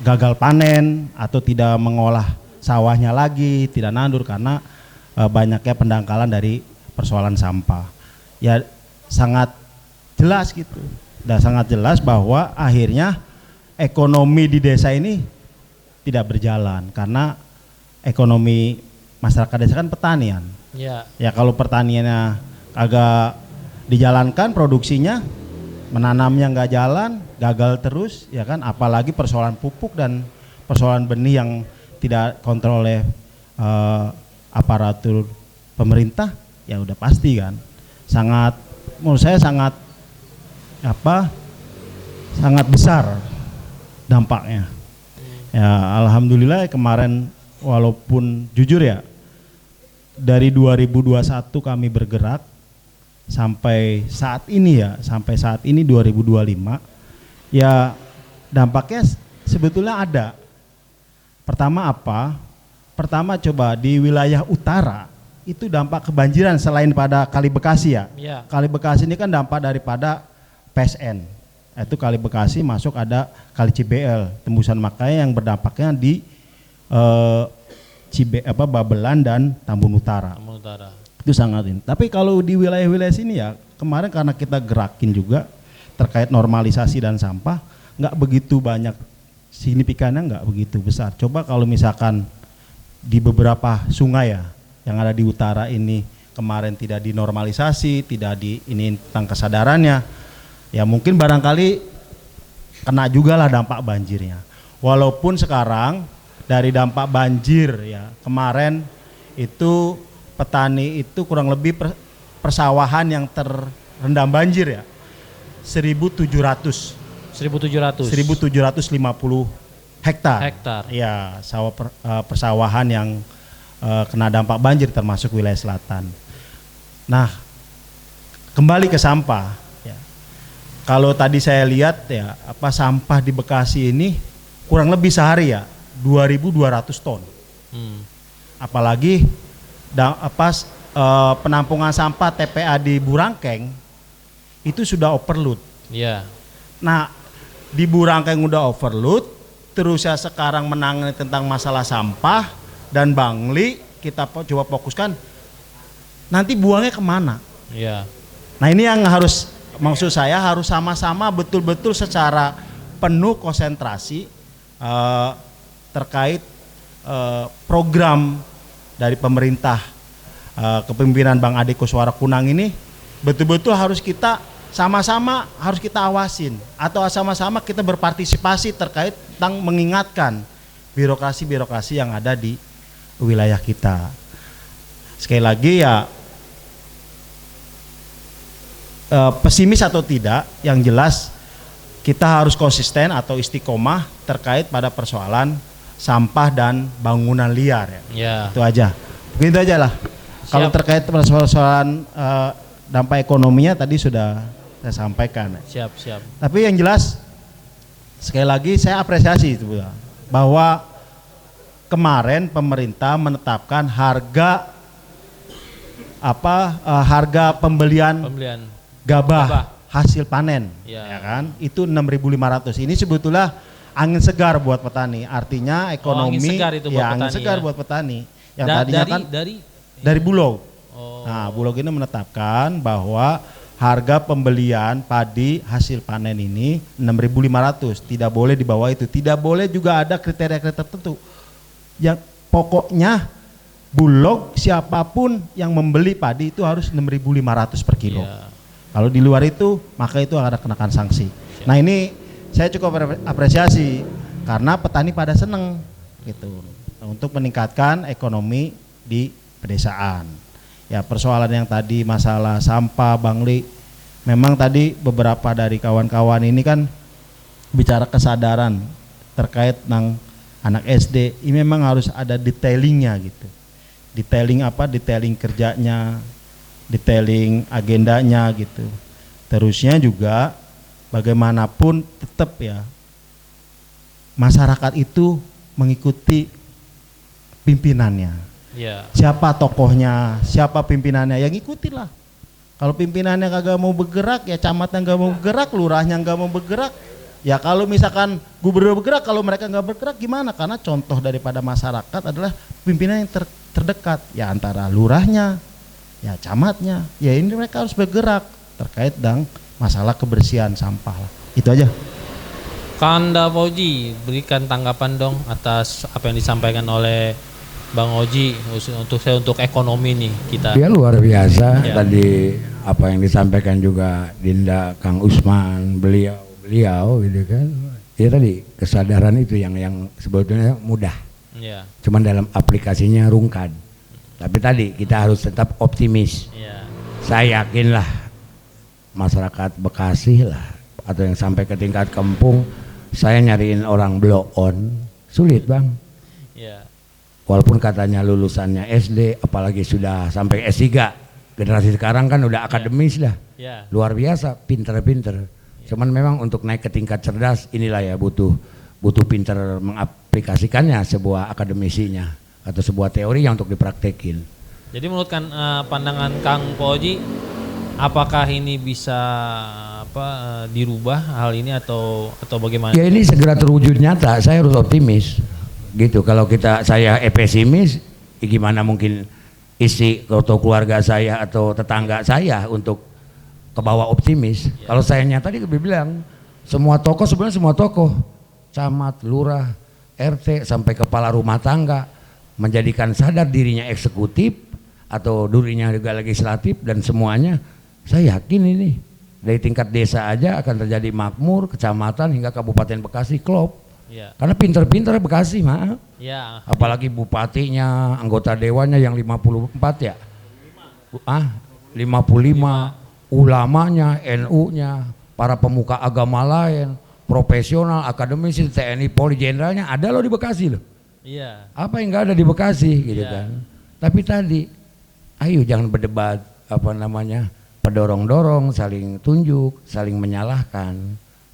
gagal panen atau tidak mengolah sawahnya lagi, tidak nandur karena banyaknya pendangkalan dari persoalan sampah. Ya sangat jelas gitu. Dan sangat jelas bahwa akhirnya ekonomi di desa ini tidak berjalan karena ekonomi masyarakat desa kan pertanian. Ya kalau pertaniannya agak dijalankan, produksinya menanamnya nggak jalan, gagal terus, ya kan. Apalagi persoalan pupuk dan persoalan benih yang tidak kontrol oleh aparatur pemerintah, ya udah pasti kan. Menurut saya sangat besar dampaknya. Ya alhamdulillah kemarin walaupun jujur ya dari 2021 kami bergerak sampai saat ini 2025 ya dampaknya sebetulnya ada. Pertama apa? Pertama coba di wilayah utara itu dampak kebanjiran selain pada Kali Bekasi ya. Iya. Kali Bekasi ini kan dampak daripada PSN. Itu Kali Bekasi masuk ada Kali CBL, tembusan Makaya yang berdampaknya di Babelan dan Tambun Utara. Tambun Utara. Itu sangat ini. Tapi kalau di wilayah-wilayah sini ya, kemarin karena kita gerakin juga terkait normalisasi dan sampah, nggak begitu banyak, signifikannya nggak begitu besar. Coba kalau misalkan di beberapa sungai ya, yang ada di utara ini kemarin tidak dinormalisasi, tidak di ini tentang kesadarannya, ya mungkin barangkali kena juga lah dampak banjirnya. Walaupun sekarang dari dampak banjir ya kemarin itu petani itu kurang lebih persawahan yang terendam banjir ya 1.750 hektar. Ya, persawahan yang kena dampak banjir termasuk wilayah selatan. Nah, kembali ke sampah ya. Kalau tadi saya lihat ya, sampah di Bekasi ini kurang lebih sehari ya 2.200 ton. Apalagi penampungan sampah TPA di Burangkeng itu sudah overload. Iya. Nah, di Burangkeng udah overload, terus ya sekarang menangani tentang masalah sampah dan Bangli kita coba fokuskan nanti buangnya kemana? Iya. Nah, ini yang harus, maksud saya harus sama-sama betul-betul secara penuh konsentrasi terkait program dari pemerintah kepemimpinan Bang Ade Kuswara Kunang ini betul-betul harus kita sama-sama harus kita awasin atau sama-sama kita berpartisipasi terkait tentang mengingatkan birokrasi-birokrasi yang ada di wilayah kita. Sekali lagi ya pesimis atau tidak, yang jelas kita harus konsisten atau istiqomah terkait pada persoalan sampah dan bangunan liar ya. Ya. Itu aja. Begitu aja lah. Kalau terkait persoalan dampak ekonominya tadi sudah saya sampaikan. Siap. Tapi yang jelas sekali lagi saya apresiasi itu bahwa kemarin pemerintah menetapkan harga harga pembelian gabah hasil panen ya kan itu 6.500. Ini sebetulnya angin segar buat petani. Artinya ekonomi angin segar itu buat petani, angin segar ya? Buat petani. Yang tadinya dari Bulog. Nah, Bulog ini menetapkan bahwa harga pembelian padi hasil panen ini 6.500, tidak boleh di bawah itu. Tidak boleh juga ada kriteria-kriteria tertentu. Yang pokoknya Bulog siapapun yang membeli padi itu harus 6.500 per kilo. Ya. Kalau di luar itu maka itu ada kenakan sanksi. Siap. Nah, ini saya cukup apresiasi karena petani pada seneng gitu untuk meningkatkan ekonomi di pedesaan. Ya, persoalan yang tadi masalah sampah Bangli, memang tadi beberapa dari kawan-kawan ini kan bicara kesadaran terkait tentang anak SD, ini memang harus ada detailingnya gitu. Detailing kerjanya, detailing agendanya gitu. Terusnya juga bagaimanapun tetap ya masyarakat itu mengikuti pimpinannya. Ya. Siapa tokohnya, siapa pimpinannya, yang ikutilah. Kalau pimpinannya kagak mau bergerak, ya camatnya nggak mau bergerak, lurahnya nggak mau bergerak. Ya kalau misalkan gubernur bergerak, kalau mereka nggak bergerak gimana? Karena contoh daripada masyarakat adalah pimpinan yang terdekat, ya antara lurahnya, ya camatnya. Ya ini mereka harus bergerak terkait dengan masalah kebersihan sampah. Itu aja. Kanda Fauji, berikan tanggapan dong atas apa yang disampaikan oleh Bang Oji untuk ekonomi nih kita. Dia luar biasa Ya. tadi apa yang disampaikan juga Dinda, Kang Usman, beliau gitu kan. Ya tadi kesadaran itu yang sebetulnya mudah. Ya. Cuman dalam aplikasinya rungkad. Tapi tadi kita harus tetap optimis. Ya. Saya yakinlah masyarakat Bekasi lah atau yang sampai ke tingkat kampung, saya nyariin orang blow on sulit Bang. Ya. Walaupun katanya lulusannya SD, apalagi sudah sampai S3, generasi sekarang kan udah akademis dah, Ya. luar biasa, pinter-pinter. Cuman memang untuk naik ke tingkat cerdas inilah ya butuh pinter mengaplikasikannya sebuah akademisinya atau sebuah teori yang untuk dipraktekin. Jadi menurut pandangan Kang Poji, apakah ini bisa dirubah hal ini atau bagaimana? Ya ini segera terwujud nyata. Saya harus optimis. Gitu. Kalau saya pesimis, ya gimana mungkin istri atau keluarga saya atau tetangga saya untuk ke bawah optimis. Kalau saya nyata tadi bilang semua tokoh, sebenarnya semua tokoh, camat, lurah, RT sampai kepala rumah tangga menjadikan sadar dirinya eksekutif atau dirinya juga legislatif dan semuanya, saya yakin ini dari tingkat desa aja akan terjadi makmur, kecamatan hingga Kabupaten Bekasi klop. Ya. Karena pinter-pinter Bekasi mah. Ya. Apalagi bupatinya, anggota dewannya yang 54 ya. 55, ulamanya, NU-nya, para pemuka agama lain, profesional, akademisi, TNI, Polri, jenderalnya ada loh di Bekasi loh. Iya. Apa yang nggak ada di Bekasi gitu kan. Tapi tadi, ayo jangan berdebat pendorong-dorong, saling tunjuk, saling menyalahkan.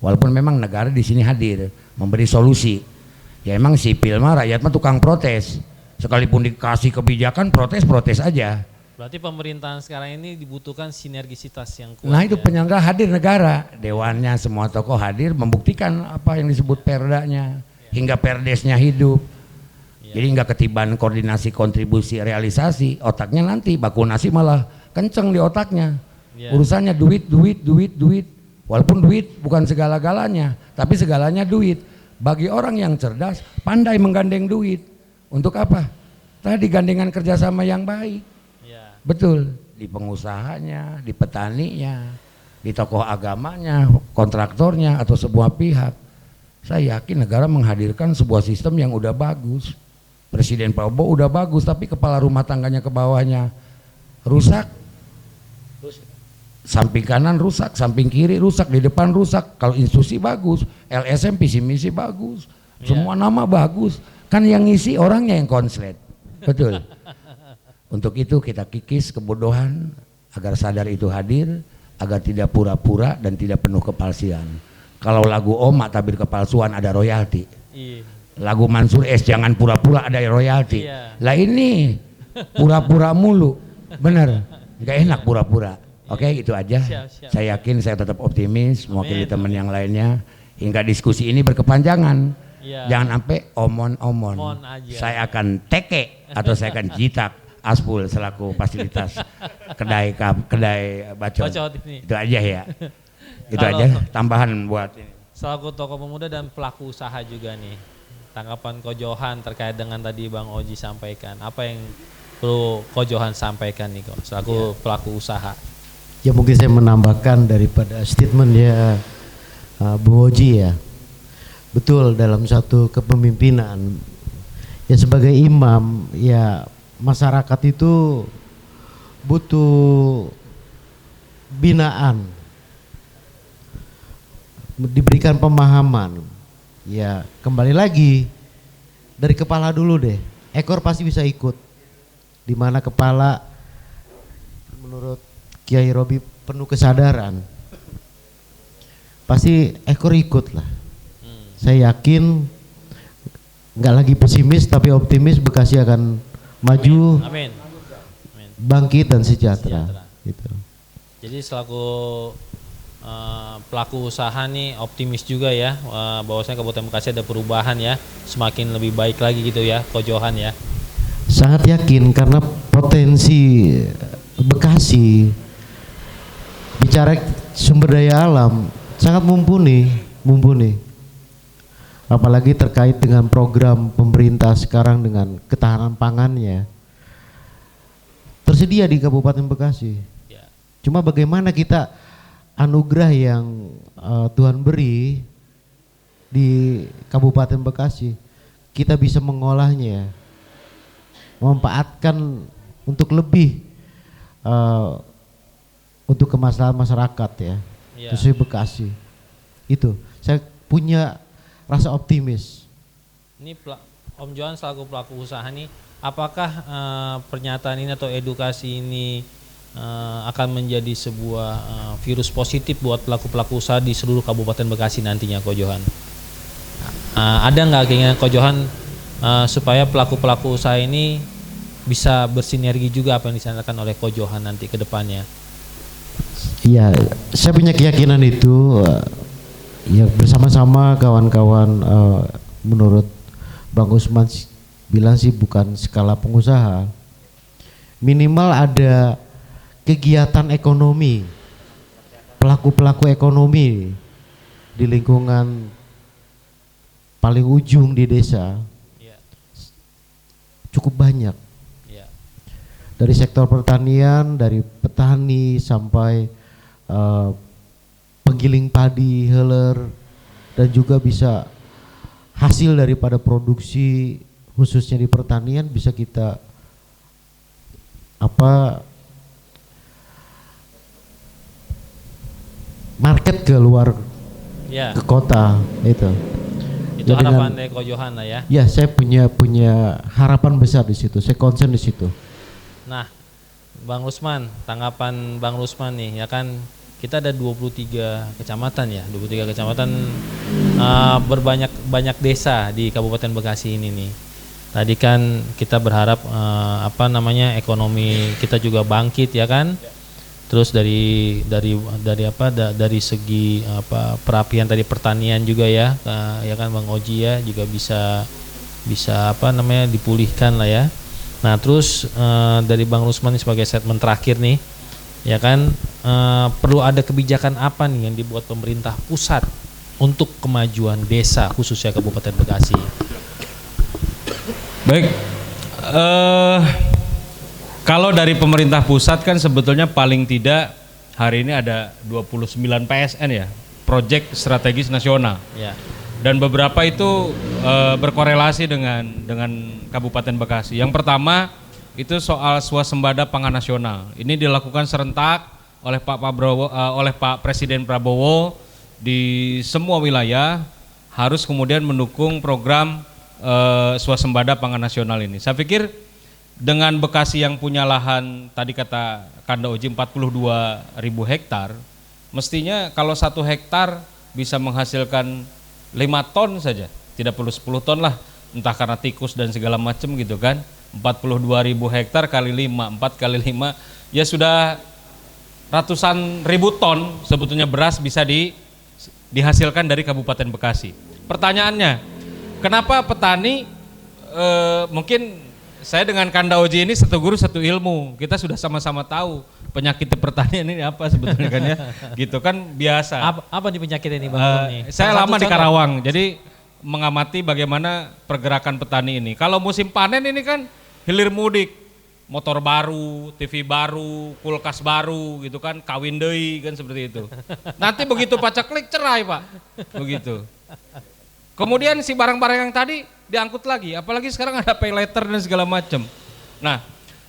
Walaupun memang negara di sini hadir memberi solusi. Ya emang sipil mah rakyat mah tukang protes. Sekalipun dikasih kebijakan protes aja. Berarti pemerintahan sekarang ini dibutuhkan sinergisitas yang kuat. Nah itu ya? penyelenggara hadir negara, dewannya semua tokoh hadir membuktikan apa yang disebut perdanya hingga perdesnya hidup. Jadi nggak ketiban koordinasi kontribusi realisasi, otaknya nanti baku nasi malah kenceng di otaknya. Urusannya duit. Walaupun duit bukan segala-galanya, tapi segalanya duit. Bagi orang yang cerdas, pandai menggandeng duit. Untuk apa? Tadi gandengan kerjasama yang baik. Betul, di pengusahanya, di petaninya, di tokoh agamanya, kontraktornya atau sebuah pihak. Saya yakin negara menghadirkan sebuah sistem yang udah bagus. Presiden Prabowo udah bagus, tapi kepala rumah tangganya ke bawahnya rusak. Samping kanan rusak, samping kiri rusak, di depan rusak. Kalau institusi bagus, LSM visi misi bagus, semua nama bagus. Kan yang ngisi orangnya yang konslet. Betul. Untuk itu kita kikis kebodohan agar sadar itu hadir, agar tidak pura-pura dan tidak penuh kepalsian. Kalau lagu Oma tabir kepalsuan ada royalti. Lagu Mansur S jangan pura-pura ada royalti. Lah ini pura-pura mulu. Bener, nggak enak pura-pura. Oke, itu aja. Siap. Saya yakin saya tetap optimis mewakili teman yang lainnya hingga diskusi ini berkepanjangan. Jangan sampai omon-omon. Saya akan teke atau saya akan jitak Aspul selaku fasilitas kedai bacot ini. Itu aja ya. Itu aja tambahan buat ini. Selaku tokoh pemuda dan pelaku usaha juga nih. Tanggapan Ko Johan terkait dengan tadi Bang Oji sampaikan. Apa yang perlu Ko Johan sampaikan nih Ko selaku pelaku usaha? Ya mungkin saya menambahkan daripada statement ya Bu Oji ya. Betul, dalam satu kepemimpinan ya sebagai imam ya masyarakat itu butuh binaan, diberikan pemahaman. Ya kembali lagi dari kepala dulu deh, ekor pasti bisa ikut. Dimana kepala menurut Kiai Robi penuh kesadaran, pasti ekor ikut lah. Saya yakin nggak lagi pesimis tapi optimis, Bekasi akan maju, Amin. bangkit dan sejahtera. Gitu. Jadi selaku pelaku usaha nih optimis juga ya bahwasanya Kabupaten Bekasi ada perubahan ya, semakin lebih baik lagi gitu ya Ko Johan ya. Sangat yakin karena potensi Bekasi bicara sumber daya alam sangat mumpuni. Apalagi terkait dengan program pemerintah sekarang dengan ketahanan pangannya tersedia di Kabupaten Bekasi. Cuma bagaimana kita anugerah yang Tuhan beri di Kabupaten Bekasi, kita bisa mengolahnya, memanfaatkan untuk lebih untuk kemaslahatan masyarakat ya, khususnya Bekasi. Itu saya punya rasa optimis. Ini Om Johan selaku pelaku usaha nih, apakah pernyataan ini atau edukasi ini akan menjadi sebuah virus positif buat pelaku-pelaku usaha di seluruh Kabupaten Bekasi nantinya Ko Johan? Ada nggak keinginan Ko Johan supaya pelaku-pelaku usaha ini bisa bersinergi juga apa yang disampaikan oleh Ko Johan nanti ke depannya. Iya, saya punya keyakinan itu ya bersama-sama kawan-kawan, menurut Bang Usman bilang sih bukan skala pengusaha, minimal ada kegiatan ekonomi, pelaku-pelaku ekonomi di lingkungan paling ujung di desa cukup banyak. Dari sektor pertanian, dari petani sampai penggiling padi, heler, dan juga bisa hasil daripada produksi khususnya di pertanian bisa kita market ke luar, ke kota itu. Itu harapan dari Ko Johan lah ya. Ya, saya punya harapan besar di situ. Saya concern di situ. Nah, Bang Rusman, tanggapan Bang Rusman nih, ya kan kita ada 23 kecamatan ya, 23 kecamatan, banyak desa di Kabupaten Bekasi ini nih. Tadi kan kita berharap ekonomi kita juga bangkit ya kan. Terus dari segi perapian tadi pertanian juga ya kan Bang Oji ya juga bisa dipulihkan lah ya. Nah terus dari Bang Rusman sebagai statement terakhir nih ya kan, perlu ada kebijakan apa nih yang dibuat pemerintah pusat untuk kemajuan desa khususnya Kabupaten Bekasi? Baik, kalau dari pemerintah pusat kan sebetulnya paling tidak hari ini ada 29 PSN ya, Proyek Strategis Nasional. Ya. Dan beberapa itu berkorelasi dengan Kabupaten Bekasi. Yang pertama itu soal swasembada pangan nasional. Ini dilakukan serentak oleh Pak Presiden Prabowo di semua wilayah, harus kemudian mendukung program swasembada pangan nasional ini. Saya pikir dengan Bekasi yang punya lahan tadi kata Kanda Oji 42.000 hektar, mestinya kalau 1 hektar bisa menghasilkan 5 ton saja, tidak perlu 10 ton lah, entah karena tikus dan segala macam gitu kan. 42.000 hektar kali 5, 4 kali 5 ya sudah ratusan ribu ton sebetulnya beras bisa dihasilkan dari Kabupaten Bekasi. Pertanyaannya, kenapa petani mungkin saya dengan Kanda Oji ini satu guru satu ilmu, kita sudah sama-sama tahu penyakit pertanian ini apa sebetulnya kan ya, gitu kan biasa. Apa nih penyakit ini Bang? Saya lama di Karawang, jadi mengamati bagaimana pergerakan petani ini. Kalau musim panen ini kan hilir mudik, motor baru, TV baru, kulkas baru gitu kan, kawin deui kan seperti itu. Nanti begitu paceklik cerai Pak, begitu. Kemudian si barang-barang yang tadi diangkut lagi, apalagi sekarang ada pay later dan segala macam. Nah,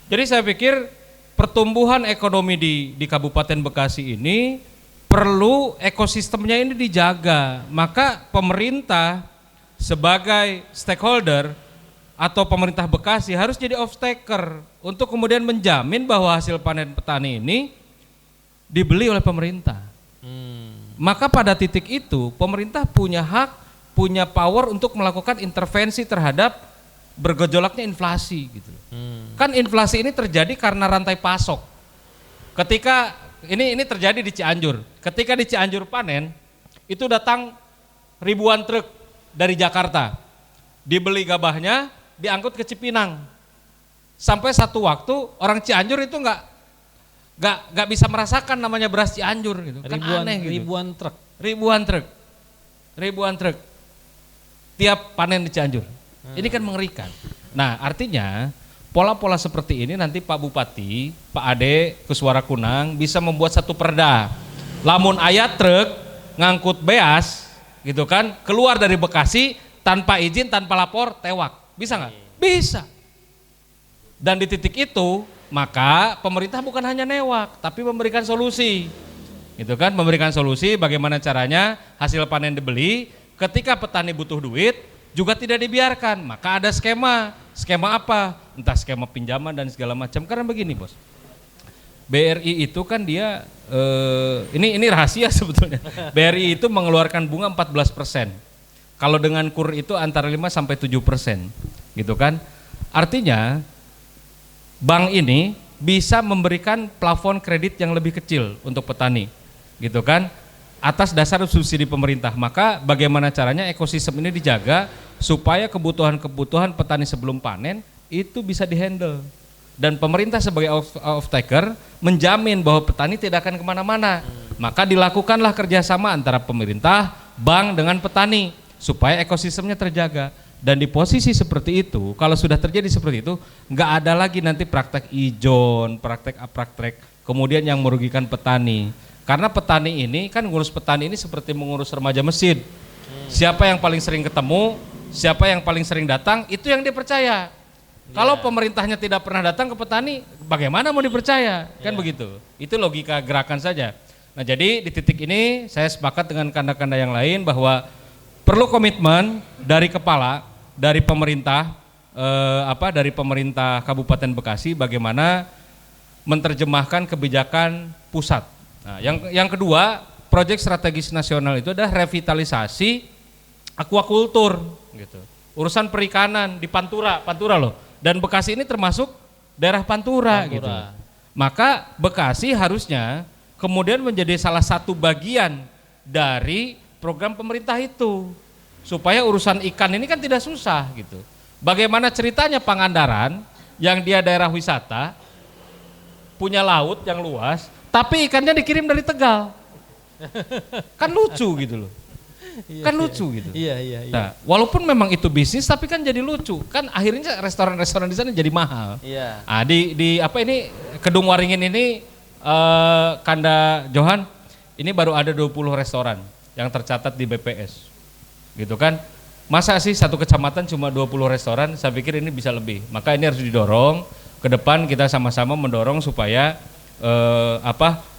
jadi saya pikir pertumbuhan ekonomi di Kabupaten Bekasi ini perlu ekosistemnya ini dijaga. Maka pemerintah sebagai stakeholder atau pemerintah Bekasi harus jadi off-taker untuk kemudian menjamin bahwa hasil panen petani ini dibeli oleh pemerintah. Maka pada titik itu pemerintah punya hak, punya power untuk melakukan intervensi terhadap bergejolaknya inflasi gitu. Kan inflasi ini terjadi karena rantai pasok. Ketika ini terjadi di Cianjur. Ketika di Cianjur panen, itu datang ribuan truk dari Jakarta. Dibeli gabahnya, diangkut ke Cipinang. Sampai satu waktu orang Cianjur itu nggak bisa merasakan namanya beras Cianjur gitu. Kan aneh gitu. Ribuan truk. Tiap panen di Cianjur. Ini kan mengerikan. Nah, artinya pola-pola seperti ini nanti Pak Bupati, Pak Ade Kuswara Kunang bisa membuat satu perda. Lamun aya truk ngangkut beas gitu kan, keluar dari Bekasi tanpa izin, tanpa lapor, tewak. Bisa nggak? Bisa. Dan di titik itu, maka pemerintah bukan hanya newak, tapi memberikan solusi. Gitu kan, memberikan solusi bagaimana caranya hasil panen dibeli, ketika petani butuh duit juga tidak dibiarkan, maka ada skema apa? Entah skema pinjaman dan segala macam. Karena begini bos, BRI itu kan dia ini rahasia sebetulnya. BRI itu mengeluarkan bunga 14%. Kalau dengan KUR itu antara 5 sampai 7%, gitu kan? Artinya bank ini bisa memberikan plafon kredit yang lebih kecil untuk petani, gitu kan, atas dasar subsidi pemerintah. Maka bagaimana caranya ekosistem ini dijaga supaya kebutuhan-kebutuhan petani sebelum panen itu bisa dihandle. Dan pemerintah sebagai off-taker menjamin bahwa petani tidak akan kemana-mana. Maka dilakukanlah kerjasama antara pemerintah, bank dengan petani supaya ekosistemnya terjaga. Dan di posisi seperti itu, kalau sudah terjadi seperti itu, nggak ada lagi nanti praktek ijon, praktek kemudian yang merugikan petani. Karena petani ini kan ngurus petani ini seperti mengurus remaja mesin. Siapa yang paling sering ketemu, siapa yang paling sering datang, itu yang dia percaya. Kalau pemerintahnya tidak pernah datang ke petani, bagaimana mau dipercaya? Kan begitu. Itu logika gerakan saja. Nah, jadi di titik ini saya sepakat dengan kanda-kanda yang lain bahwa perlu komitmen dari kepala, dari pemerintah, dari pemerintah Kabupaten Bekasi bagaimana menerjemahkan kebijakan pusat. Nah, yang kedua, proyek strategis nasional itu adalah revitalisasi aquacultur, gitu. Urusan perikanan di Pantura loh. Dan Bekasi ini termasuk daerah Pantura. Gitu. Maka Bekasi harusnya kemudian menjadi salah satu bagian dari program pemerintah itu. Supaya urusan ikan ini kan tidak susah gitu. Bagaimana ceritanya Pangandaran yang dia daerah wisata, punya laut yang luas, tapi ikannya dikirim dari Tegal. Kan lucu gitu loh. Kan lucu gitu. Iya. Nah, walaupun memang itu bisnis tapi kan jadi lucu. Kan akhirnya restoran-restoran di sana jadi mahal. Iya. Ah, di apa ini Kedung Waringin ini Kanda Johan ini baru ada 20 restoran yang tercatat di BPS. Gitu kan? Masa sih satu kecamatan cuma 20 restoran? Saya pikir ini bisa lebih. Maka ini harus didorong ke depan, kita sama-sama mendorong supaya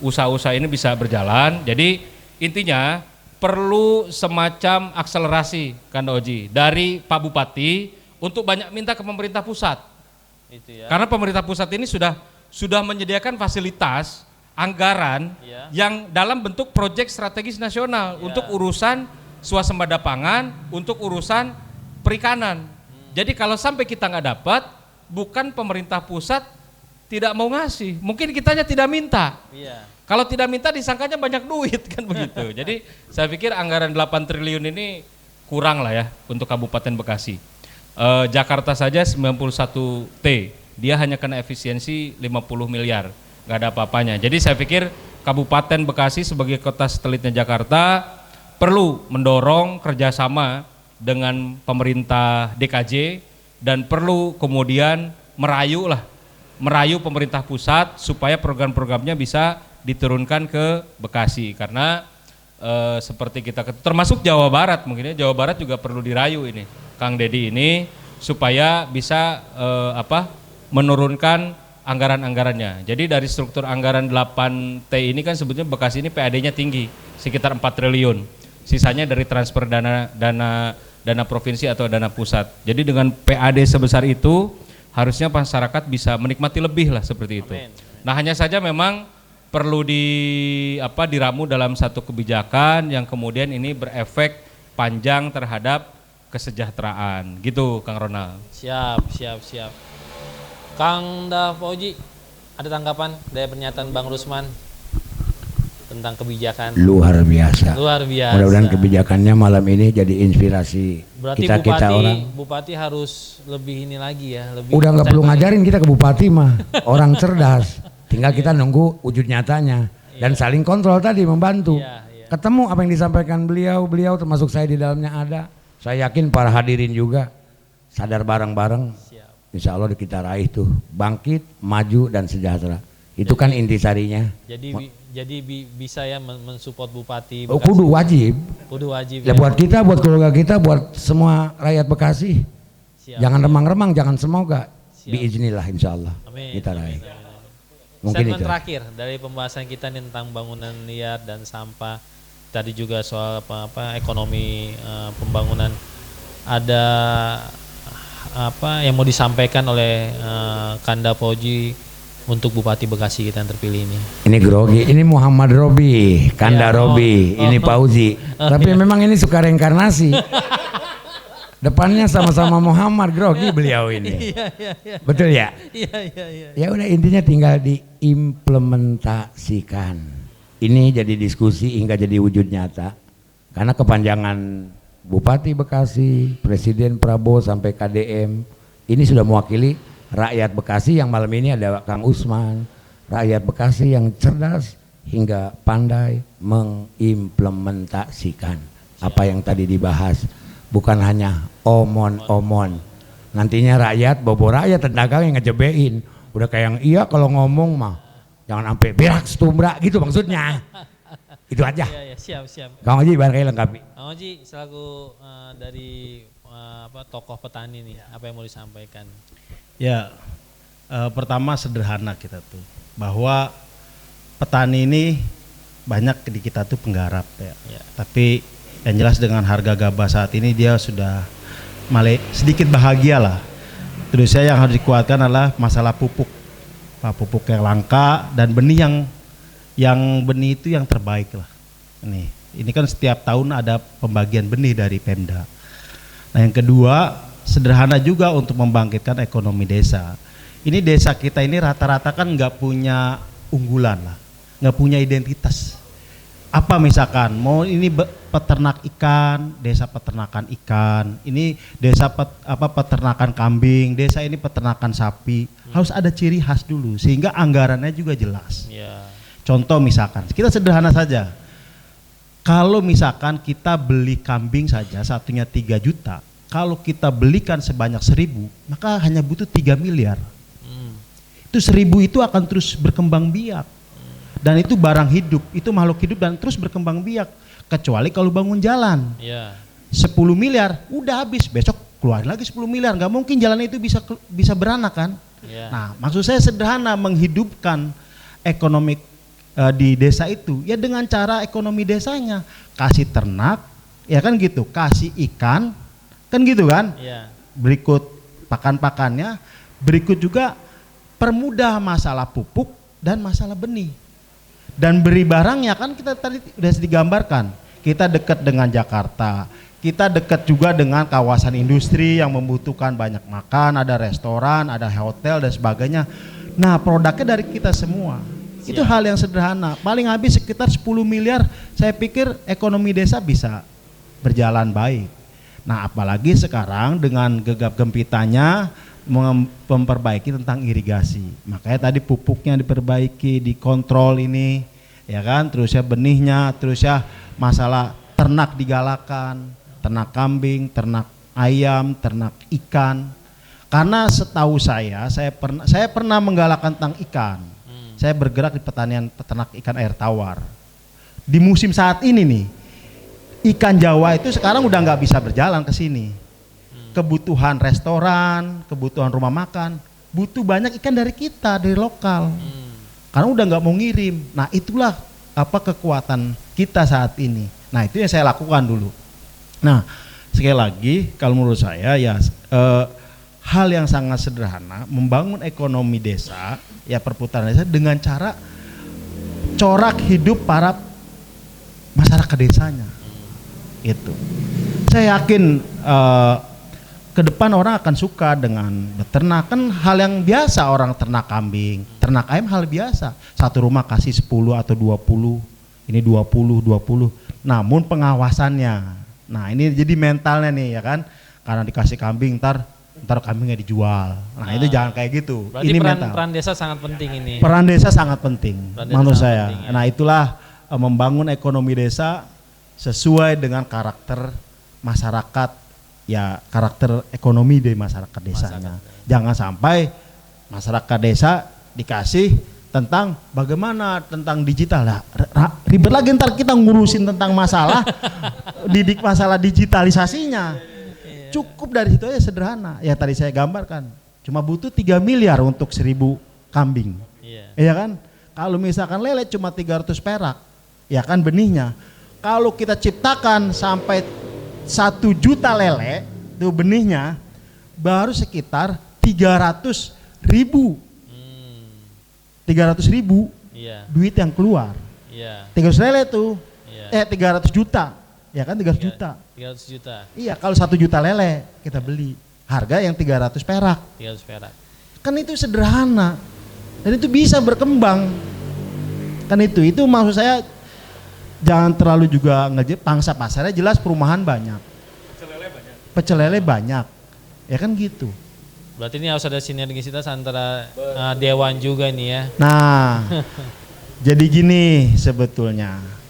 usaha-usaha ini bisa berjalan. Jadi intinya perlu semacam akselerasi Kanda Oji dari Pak Bupati untuk banyak minta ke pemerintah pusat. Itu ya. Karena pemerintah pusat ini sudah menyediakan fasilitas anggaran yang dalam bentuk proyek strategis nasional untuk urusan swasembada pangan, untuk urusan perikanan. Jadi kalau sampai kita nggak dapat, bukan pemerintah pusat tidak mau ngasih, mungkin kitanya tidak minta. Iya. Kalau tidak minta disangkanya banyak duit kan begitu. Jadi saya pikir anggaran 8 triliun ini kurang lah ya untuk Kabupaten Bekasi. Jakarta saja 91 T, dia hanya kena efisiensi 50 miliar, nggak ada apa-apanya. Jadi saya pikir Kabupaten Bekasi sebagai kota satelitnya Jakarta perlu mendorong kerjasama dengan pemerintah DKJ dan perlu kemudian merayu pemerintah pusat supaya program-programnya bisa diturunkan ke Bekasi. Karena seperti kita termasuk Jawa Barat, mungkin Jawa Barat juga perlu dirayu ini Kang Dedi ini supaya bisa menurunkan anggaran-anggarannya. Jadi dari struktur anggaran 8T ini kan sebetulnya Bekasi ini PAD-nya tinggi, sekitar 4 triliun. Sisanya dari transfer dana provinsi atau dana pusat. Jadi dengan PAD sebesar itu harusnya masyarakat bisa menikmati lebih lah seperti itu. Amin. Nah, hanya saja memang perlu diramu dalam satu kebijakan yang kemudian ini berefek panjang terhadap kesejahteraan. Gitu Kang Ronald. Siap. Kang Davoji, ada tanggapan dari pernyataan Bang Rusman tentang kebijakan? Luar biasa. Mudah-mudahan kebijakannya malam ini jadi inspirasi. Berarti kita orang. Bupati harus lebih ini lagi ya. Udah nggak perlu ngajarin kita ke Bupati mah, orang cerdas. Tinggal kita nunggu wujud nyatanya dan saling kontrol tadi membantu. Ketemu apa yang disampaikan beliau termasuk saya di dalamnya ada. Saya yakin para hadirin juga sadar bareng-bareng. Insya Allah kita raih tuh bangkit, maju dan sejahtera. Itu kan intisarinya. Jadi bisa ya mensupport Bupati Bekasi. Kudu wajib. Ya buat kita, buat keluarga kita, buat semua rakyat Bekasi. Jangan remang-remang, jangan semoga. Biiznillah insya Allah kita raih. Mungkin Statement itu. Terakhir dari pembahasan kita nih tentang bangunan liar dan sampah. Tadi juga soal ekonomi pembangunan. Ada yang mau disampaikan oleh Kanda Fauji untuk Bupati Bekasi kita yang terpilih ini? Ini grogi, ini Muhammad Robi, Kanda Robi, ini Fauzi. Tapi memang ini suka reinkarnasi. Depannya sama-sama Muhammad, grogi beliau ini. Betul ya? Ya udah, intinya tinggal diimplementasikan. Ini jadi diskusi hingga jadi wujud nyata. Karena kepanjangan Bupati Bekasi, Presiden Prabowo sampai KDM, ini sudah mewakili rakyat Bekasi yang malam ini ada Kang Usman. Rakyat Bekasi yang cerdas hingga pandai mengimplementasikan apa yang tadi dibahas. Bukan hanya omon-omon. Nantinya rakyat, bobo rakyat tenaga yang ngejebein. Udah kayak yang iya kalau ngomong mah jangan sampai berak stumbra gitu maksudnya. Itu aja. Iya, siap. Kang Oji barangkali lengkapi. Kang Oji selaku dari tokoh petani nih, apa yang mau disampaikan? Ya, pertama sederhana kita tuh, bahwa petani ini banyak di kita tuh penggarap ya. Tapi yang jelas dengan harga gabah saat ini dia sudah sedikit bahagia lah. Terus yang harus dikuatkan adalah masalah pupuk. Pupuk yang langka dan benih yang benih itu yang terbaik lah. Ini kan setiap tahun ada pembagian benih dari Pemda. Nah yang kedua, sederhana juga untuk membangkitkan ekonomi desa. Ini desa kita ini rata-rata kan nggak punya unggulan lah, nggak punya identitas. Apa misalkan mau ini peternak ikan, desa peternakan ikan, ini desa peternakan kambing, desa ini peternakan sapi, harus ada ciri khas dulu sehingga anggarannya juga jelas. Contoh misalkan, kita sederhana saja, kalau misalkan kita beli kambing saja satunya 3 juta, kalau kita belikan sebanyak 1000, maka hanya butuh 3 miliar. Itu 1000 itu akan terus berkembang biak. Dan itu barang hidup, itu makhluk hidup dan terus berkembang biak. Kecuali kalau bangun jalan. 10 miliar, udah habis, besok keluarin lagi 10 miliar. Gak mungkin jalan itu bisa beranak kan. Nah maksud saya sederhana, menghidupkan ekonomi di desa itu ya dengan cara ekonomi desanya. Kasih ternak, ya kan gitu, kasih ikan, kan gitu kan. Berikut pakan-pakannya, berikut juga permudah masalah pupuk dan masalah benih. Dan beri barangnya kan kita tadi sudah digambarkan, kita dekat dengan Jakarta, kita dekat juga dengan kawasan industri yang membutuhkan banyak makan, ada restoran, ada hotel dan sebagainya. Nah produknya dari kita semua. Itu hal yang sederhana, paling habis sekitar 10 miliar, saya pikir ekonomi desa bisa berjalan baik. Nah apalagi sekarang dengan gegap gempitanya memperbaiki tentang irigasi, makanya tadi pupuknya diperbaiki, dikontrol ini, ya kan, terus ya benihnya, terus ya masalah ternak digalakan, ternak kambing, ternak ayam, ternak ikan. Karena setahu saya pernah menggalakkan tentang ikan. Saya bergerak di peternak ikan air tawar. Di musim saat ini nih, ikan Jawa itu sekarang udah nggak bisa berjalan ke sini. Kebutuhan restoran, kebutuhan rumah makan, butuh banyak ikan dari kita, dari lokal. Karena udah nggak mau ngirim. Nah itulah kekuatan kita saat ini. Nah itu yang saya lakukan dulu. Nah sekali lagi kalau menurut saya ya hal yang sangat sederhana, membangun ekonomi desa, ya perputaran desa dengan cara corak hidup para masyarakat desanya. Itu. Saya yakin ke depan orang akan suka dengan beternak, kan hal yang biasa, orang ternak kambing, ternak ayam hal biasa. Satu rumah kasih 10 atau 20, ini 20. Namun pengawasannya, nah ini jadi mentalnya nih ya kan, karena dikasih kambing ntar kambingnya dijual. Nah itu jangan kayak gitu. Berarti ini peran desa sangat penting ini. Peran desa sangat penting menurut saya. Penting, ya. Nah itulah membangun ekonomi desa sesuai dengan karakter masyarakat. Ya karakter ekonomi dari masyarakat desanya. Jangan sampai masyarakat desa dikasih tentang bagaimana tentang digital lah, ribet lagi ntar kita ngurusin tentang masalah masalah digitalisasinya. Cukup dari situ aja sederhana. Ya tadi saya gambarkan, cuma butuh 3 miliar untuk 1000 kambing. Iya kan? Kalau misalkan lele cuma 300 perak, ya kan benihnya. Kalau kita ciptakan sampai 1 juta lele itu benihnya baru sekitar 300.000 duit yang keluar. 300 lele tuh 300 juta Ya kan 300 juta. 300 juta. Iya, kalau 1 juta lele kita beli. Harga yang 300 perak. 300 perak. Kan itu sederhana. Dan itu bisa berkembang. Kan itu maksud saya jangan terlalu juga pangsa pasarnya jelas perumahan banyak. Pecel lele banyak. Ya kan gitu. Berarti ini harus ada sinergisitas antara Dewan juga nih ya. Nah, jadi gini sebetulnya.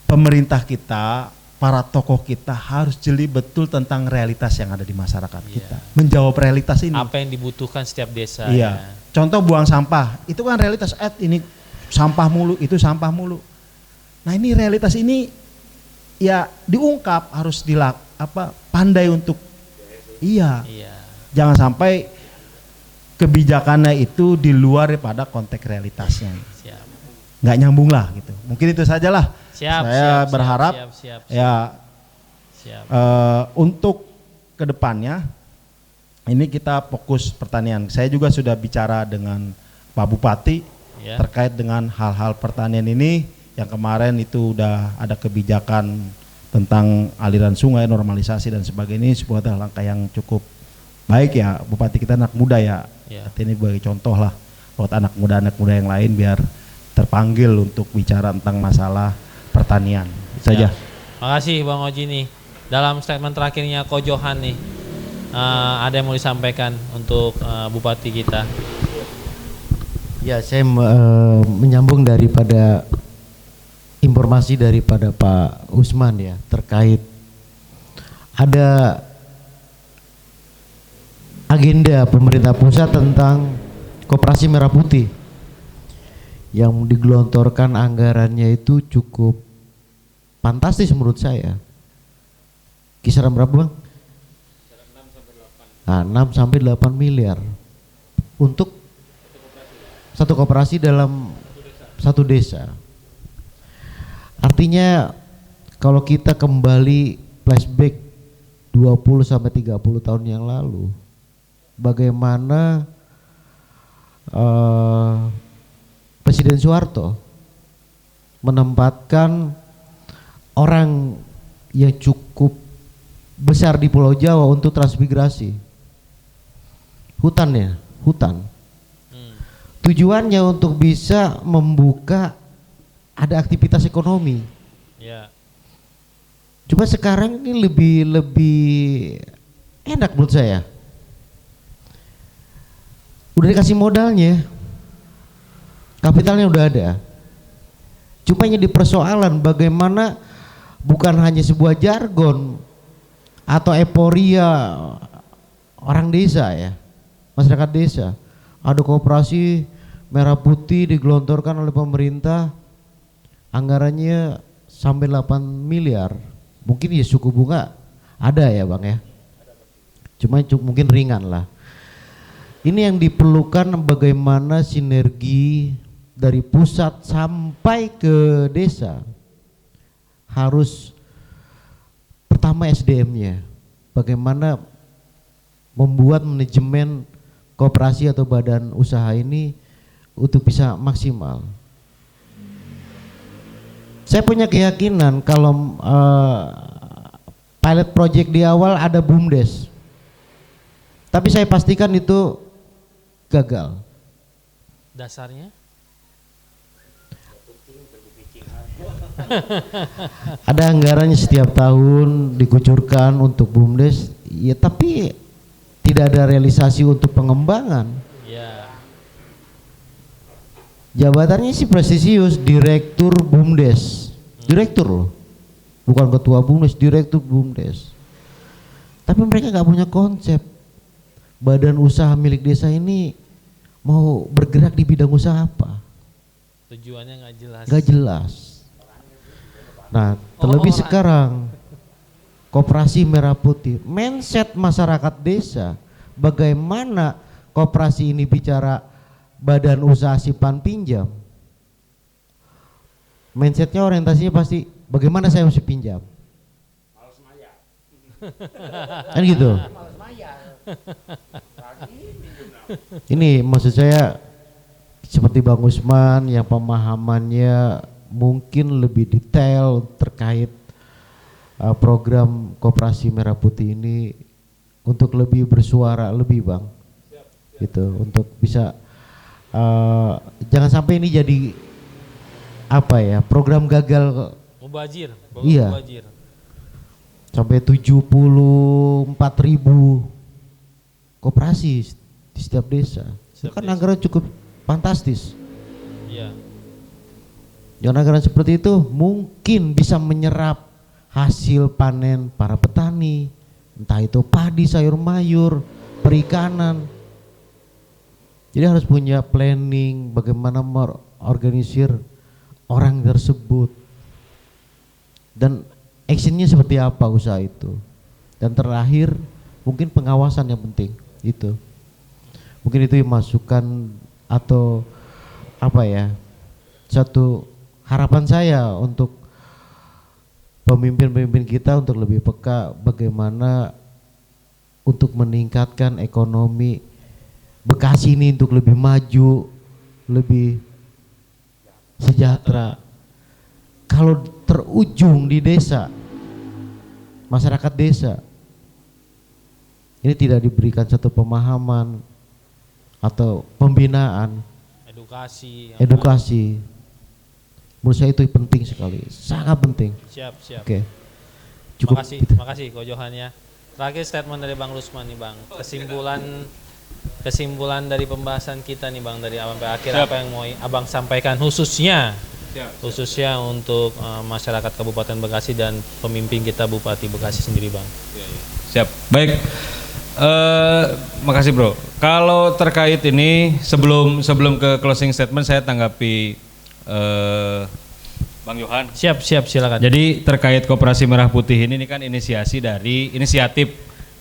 Pemerintah kita, para tokoh kita harus jeli betul tentang realitas yang ada di masyarakat kita. Menjawab realitas ini. Apa yang dibutuhkan setiap desa. Iya. Ya. Contoh buang sampah, itu kan realitas. Ini sampah mulu, itu sampah mulu. Nah ini realitas ini ya diungkap, harus pandai untuk iya. Jangan sampai kebijakannya itu di luar daripada konteks realitasnya. Siap. Nggak nyambung lah gitu. Mungkin itu sajalah. Saya berharap untuk kedepannya ini kita fokus pertanian. Saya juga sudah bicara dengan Pak Bupati terkait dengan hal-hal pertanian ini. Yang kemarin itu udah ada kebijakan tentang aliran sungai, normalisasi dan sebagainya. Ini sebuah langkah yang cukup baik ya. Bupati kita anak muda ya. Ini sebagai contoh lah buat anak muda yang lain biar terpanggil untuk bicara tentang masalah pertanian. Itu saja. Makasih Bang Oji nih. Dalam statement terakhirnya Ko Johan nih, ada yang mau disampaikan untuk Bupati kita? Ya, saya menyambung daripada informasi daripada Pak Usman ya, terkait ada agenda pemerintah pusat tentang Koperasi Merah Putih yang digelontorkan anggarannya itu cukup fantastis menurut saya. Kisaran berapa Bang? 6 sampai 8 miliar untuk satu koperasi dalam satu desa. Artinya kalau kita kembali flashback 20 sampai 30 tahun yang lalu, bagaimana Presiden Soeharto menempatkan orang yang cukup besar di Pulau Jawa untuk transmigrasi. Hutan. Tujuannya untuk bisa membuka ada aktivitas ekonomi. Ya. Cuma sekarang ini lebih enak menurut saya. Udah dikasih modalnya, kapitalnya udah ada. Cuma yang di persoalan bagaimana bukan hanya sebuah jargon atau euforia orang desa ya, masyarakat desa. Ada koperasi merah putih digelontorkan oleh pemerintah, anggarannya sampai 8 miliar. Mungkin ya suku bunga ada ya Bang ya. Cuma mungkin ringan lah. Ini yang diperlukan bagaimana sinergi dari pusat sampai ke desa. Harus pertama SDM-nya. Bagaimana membuat manajemen koperasi atau badan usaha ini untuk bisa maksimal. Saya punya keyakinan kalau pilot project di awal ada BUMDes. Tapi saya pastikan itu gagal. Dasarnya? Ada anggarannya setiap tahun dikucurkan untuk BUMDes, ya tapi tidak ada realisasi untuk pengembangan. Ya. Jabatannya sih prestisius, Direktur BUMDes. Direktur loh. Bukan ketua BUMDes, Direktur BUMDes. Tapi mereka nggak punya konsep. Badan usaha milik desa ini mau bergerak di bidang usaha apa? Tujuannya nggak jelas. Nggak jelas. Nah, terlebih sekarang Koperasi Merah Putih, mindset masyarakat desa, bagaimana koperasi ini bicara badan usaha simpan pinjam, mindsetnya orientasinya pasti bagaimana saya mesti pinjam, kan gitu. Ini maksud saya seperti Bang Usman yang pemahamannya mungkin lebih detail terkait program Koperasi Merah Putih ini untuk lebih bersuara lebih Bang, gitu, untuk bisa jangan sampai ini jadi apa ya, program gagal. Mubazir. Iya. Mubazir. Sampai 74.000 koperasi di setiap desa. Itu kan anggaran cukup fantastis. Iya. Dengan anggaran seperti itu mungkin bisa menyerap hasil panen para petani, entah itu padi, sayur mayur, perikanan. Jadi harus punya planning bagaimana mengorganisir orang tersebut dan actionnya seperti apa usaha itu. Dan terakhir mungkin pengawasan yang penting itu. Mungkin itu yang masukan atau apa ya, satu harapan saya untuk pemimpin-pemimpin kita untuk lebih peka bagaimana untuk meningkatkan ekonomi Bekasi ini untuk lebih maju, lebih sejahtera. Kalau terujung di desa, masyarakat desa ini tidak diberikan satu pemahaman atau pembinaan, edukasi, menurut saya itu penting sekali, sangat penting. Siap. Oke. Cukup. Terima kasih Ko Johan ya. Terakhir statement dari Bang Rusman nih Bang. Kesimpulan dari pembahasan kita nih Bang dari awal sampai akhir. Apa yang mau Abang sampaikan khususnya untuk masyarakat Kabupaten Bekasi dan pemimpin kita Bupati Bekasi sendiri Bang. Siap. Baik. Makasih Bro. Kalau terkait ini sebelum ke closing statement saya tanggapi Bang Johan. Siap silakan. Jadi terkait Koperasi Merah Putih ini kan inisiatif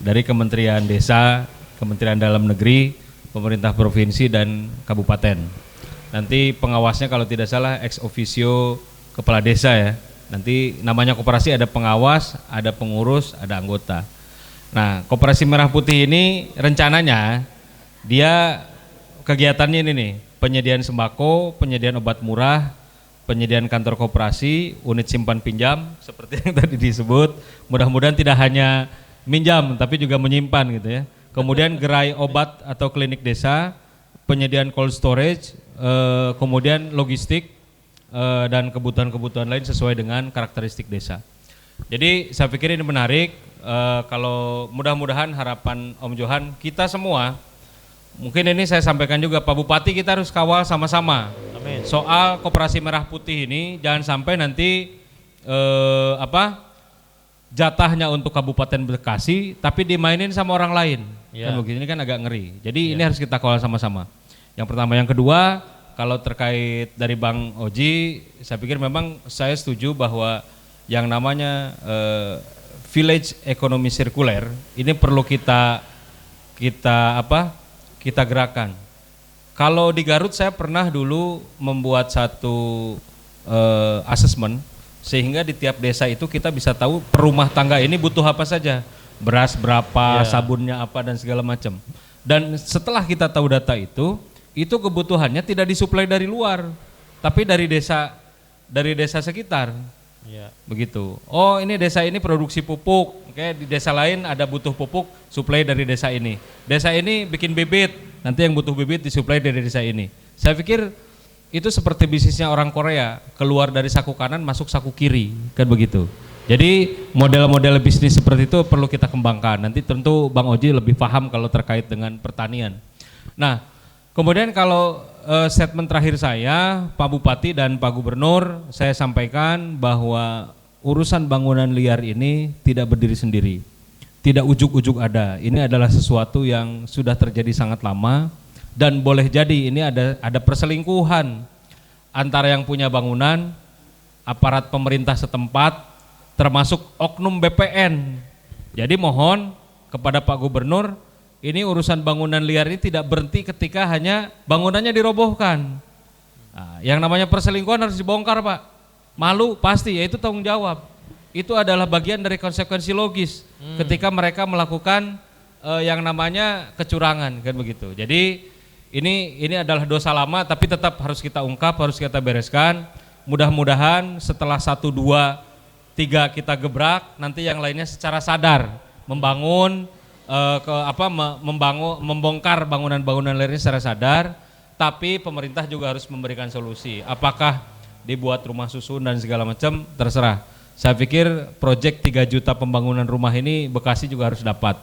dari Kementerian Desa, Kementerian Dalam Negeri, pemerintah provinsi dan kabupaten. Nanti pengawasnya kalau tidak salah ex officio kepala desa ya. Nanti namanya koperasi ada pengawas, ada pengurus, ada anggota. Nah, Koperasi Merah Putih ini rencananya dia kegiatannya ini nih, penyediaan sembako, penyediaan obat murah, penyediaan kantor koperasi, unit simpan pinjam seperti yang tadi disebut. Mudah-mudahan tidak hanya minjam tapi juga menyimpan gitu ya. Kemudian gerai obat atau klinik desa, penyediaan cold storage, kemudian logistik dan kebutuhan-kebutuhan lain sesuai dengan karakteristik desa. Jadi saya pikir ini menarik, kalau mudah-mudahan harapan Om Johan kita semua, mungkin ini saya sampaikan juga Pak Bupati, kita harus kawal sama-sama. Amin. Soal Koperasi Merah Putih ini jangan sampai nanti jatahnya untuk Kabupaten Bekasi tapi dimainin sama orang lain. Kan begini kan agak ngeri. Jadi ini harus kita kawal sama-sama. Yang pertama, yang kedua, kalau terkait dari Bang Oji, saya pikir memang saya setuju bahwa yang namanya village ekonomi sirkuler ini perlu kita gerakan. Kalau di Garut saya pernah dulu membuat satu asesmen sehingga di tiap desa itu kita bisa tahu per rumah tangga ini butuh apa saja, beras berapa, sabunnya apa dan segala macam. Dan setelah kita tahu data itu kebutuhannya tidak disuplai dari luar, tapi dari desa sekitar. Ya. Begitu. Oh, ini desa ini produksi pupuk, oke, di desa lain ada butuh pupuk, suplai dari desa ini. Desa ini bikin bibit, nanti yang butuh bibit disuplai dari desa ini. Saya pikir itu seperti bisnisnya orang Korea, keluar dari saku kanan masuk saku kiri, kan begitu. Jadi model-model bisnis seperti itu perlu kita kembangkan. Nanti tentu Bang Oji lebih paham kalau terkait dengan pertanian. Nah, kemudian kalau statement terakhir saya, Pak Bupati dan Pak Gubernur, saya sampaikan bahwa urusan bangunan liar ini tidak berdiri sendiri, tidak ujuk-ujuk ada. Ini adalah sesuatu yang sudah terjadi sangat lama dan boleh jadi ini ada perselingkuhan antara yang punya bangunan, aparat pemerintah setempat, termasuk oknum BPN. Jadi mohon kepada Pak Gubernur, ini urusan bangunan liar ini tidak berhenti ketika hanya bangunannya dirobohkan. Nah, yang namanya perselingkuhan harus dibongkar Pak. Malu pasti, yaitu tanggung jawab. Itu adalah bagian dari konsekuensi logis ketika mereka melakukan yang namanya kecurangan, kan begitu. Jadi ini adalah dosa lama tapi tetap harus kita ungkap, harus kita bereskan. mudah-mudahan setelah 1, 2, 3 kita gebrak, nanti yang lainnya secara sadar membangun membongkar bangunan-bangunan lainnya secara sadar, tapi pemerintah juga harus memberikan solusi. Apakah dibuat rumah susun dan segala macam, terserah. Saya pikir proyek 3 juta pembangunan rumah ini Bekasi juga harus dapat.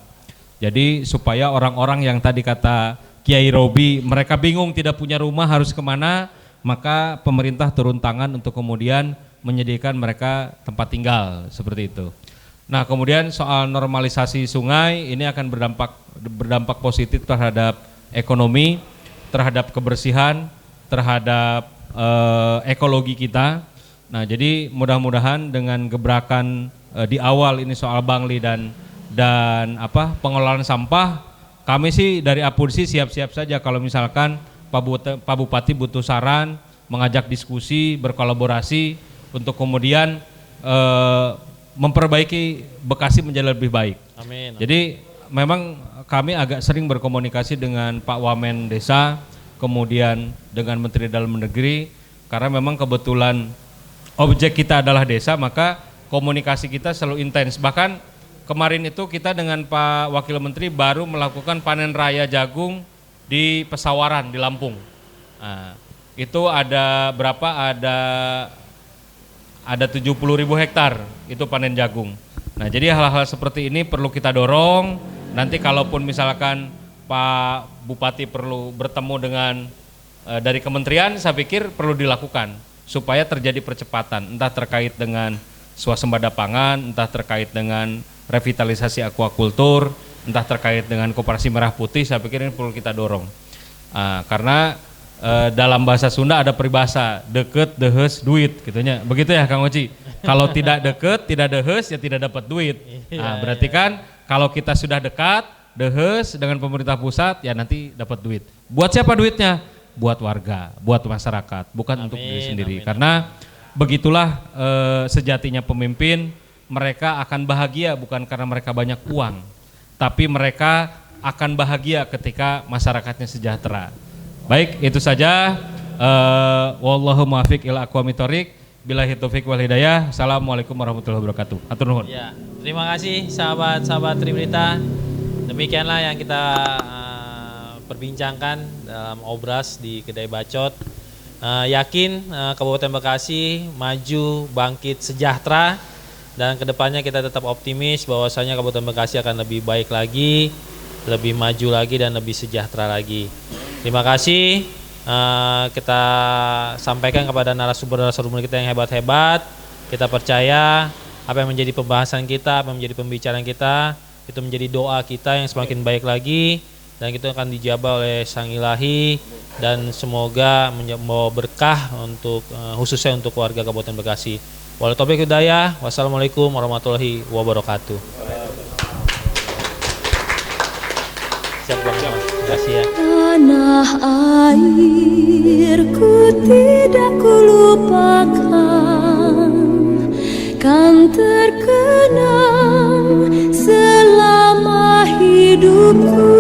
Jadi supaya orang-orang yang tadi kata Kiai Robi, mereka bingung tidak punya rumah harus kemana, maka pemerintah turun tangan untuk kemudian menyediakan mereka tempat tinggal seperti itu. Nah, kemudian soal normalisasi sungai ini akan berdampak positif terhadap ekonomi, terhadap kebersihan, terhadap ekologi kita. Nah, jadi mudah-mudahan dengan gebrakan di awal ini soal Bangli dan pengelolaan sampah, kami sih dari Apursi siap-siap saja kalau misalkan Pak Bupati butuh saran, mengajak diskusi, berkolaborasi untuk kemudian memperbaiki Bekasi menjadi lebih baik. Amin. Jadi memang kami agak sering berkomunikasi dengan Pak Wamen Desa, kemudian dengan Menteri Dalam Negeri, karena memang kebetulan objek kita adalah desa, maka komunikasi kita selalu intens. Bahkan kemarin itu kita dengan Pak Wakil Menteri baru melakukan panen raya jagung di Pesawaran di Lampung. Nah, itu ada berapa? Ada 70.000 hektar itu panen jagung. Nah, jadi hal-hal seperti ini perlu kita dorong. Nanti kalaupun misalkan Pak Bupati perlu bertemu dengan dari kementerian, saya pikir perlu dilakukan supaya terjadi percepatan, entah terkait dengan swasembada pangan, entah terkait dengan revitalisasi aquakultur, entah terkait dengan koperasi merah putih. Saya pikir ini perlu kita dorong. Karena dalam bahasa Sunda ada peribahasa deket, dehes, duit, gitunya. Begitu ya Kang Oci. Kalau tidak deket, tidak dehes, ya tidak dapat duit. Nah, berarti kan kalau kita sudah dekat, dehes dengan pemerintah pusat, ya nanti dapat duit. Buat siapa duitnya? Buat warga, buat masyarakat, bukan untuk diri sendiri. Karena begitulah sejatinya pemimpin, mereka akan bahagia bukan karena mereka banyak uang, tapi mereka akan bahagia ketika masyarakatnya sejahtera. Baik, itu saja. Wallahu muwaffiq ila aqwamit thoriq. Billahi taufik wal hidayah. Assalamualaikum warahmatullahi wabarakatuh. Atur nuhun. Ya, terima kasih sahabat-sahabat Tribrita. Demikianlah yang kita perbincangkan dalam obras di Kedai Bacot. Yakin Kabupaten Bekasi maju, bangkit, sejahtera, dan kedepannya kita tetap optimis bahwasanya Kabupaten Bekasi akan lebih baik lagi, lebih maju lagi, dan lebih sejahtera lagi. Terima kasih. Kita sampaikan kepada narasumber-narasumber kita yang hebat-hebat. Kita percaya apa yang menjadi pembahasan kita, apa yang menjadi pembicaraan kita, itu menjadi doa kita yang semakin baik lagi, dan itu akan dijabah oleh Sang Ilahi, dan semoga membawa berkah untuk khususnya untuk warga Kabupaten Bekasi. Wabillahi taufiq wal hidayah. Wassalamualaikum warahmatullahi wabarakatuh. Siap Bang. Terima kasih ya. Tanah airku tidak kulupakan, kan terkenang selama hidupku.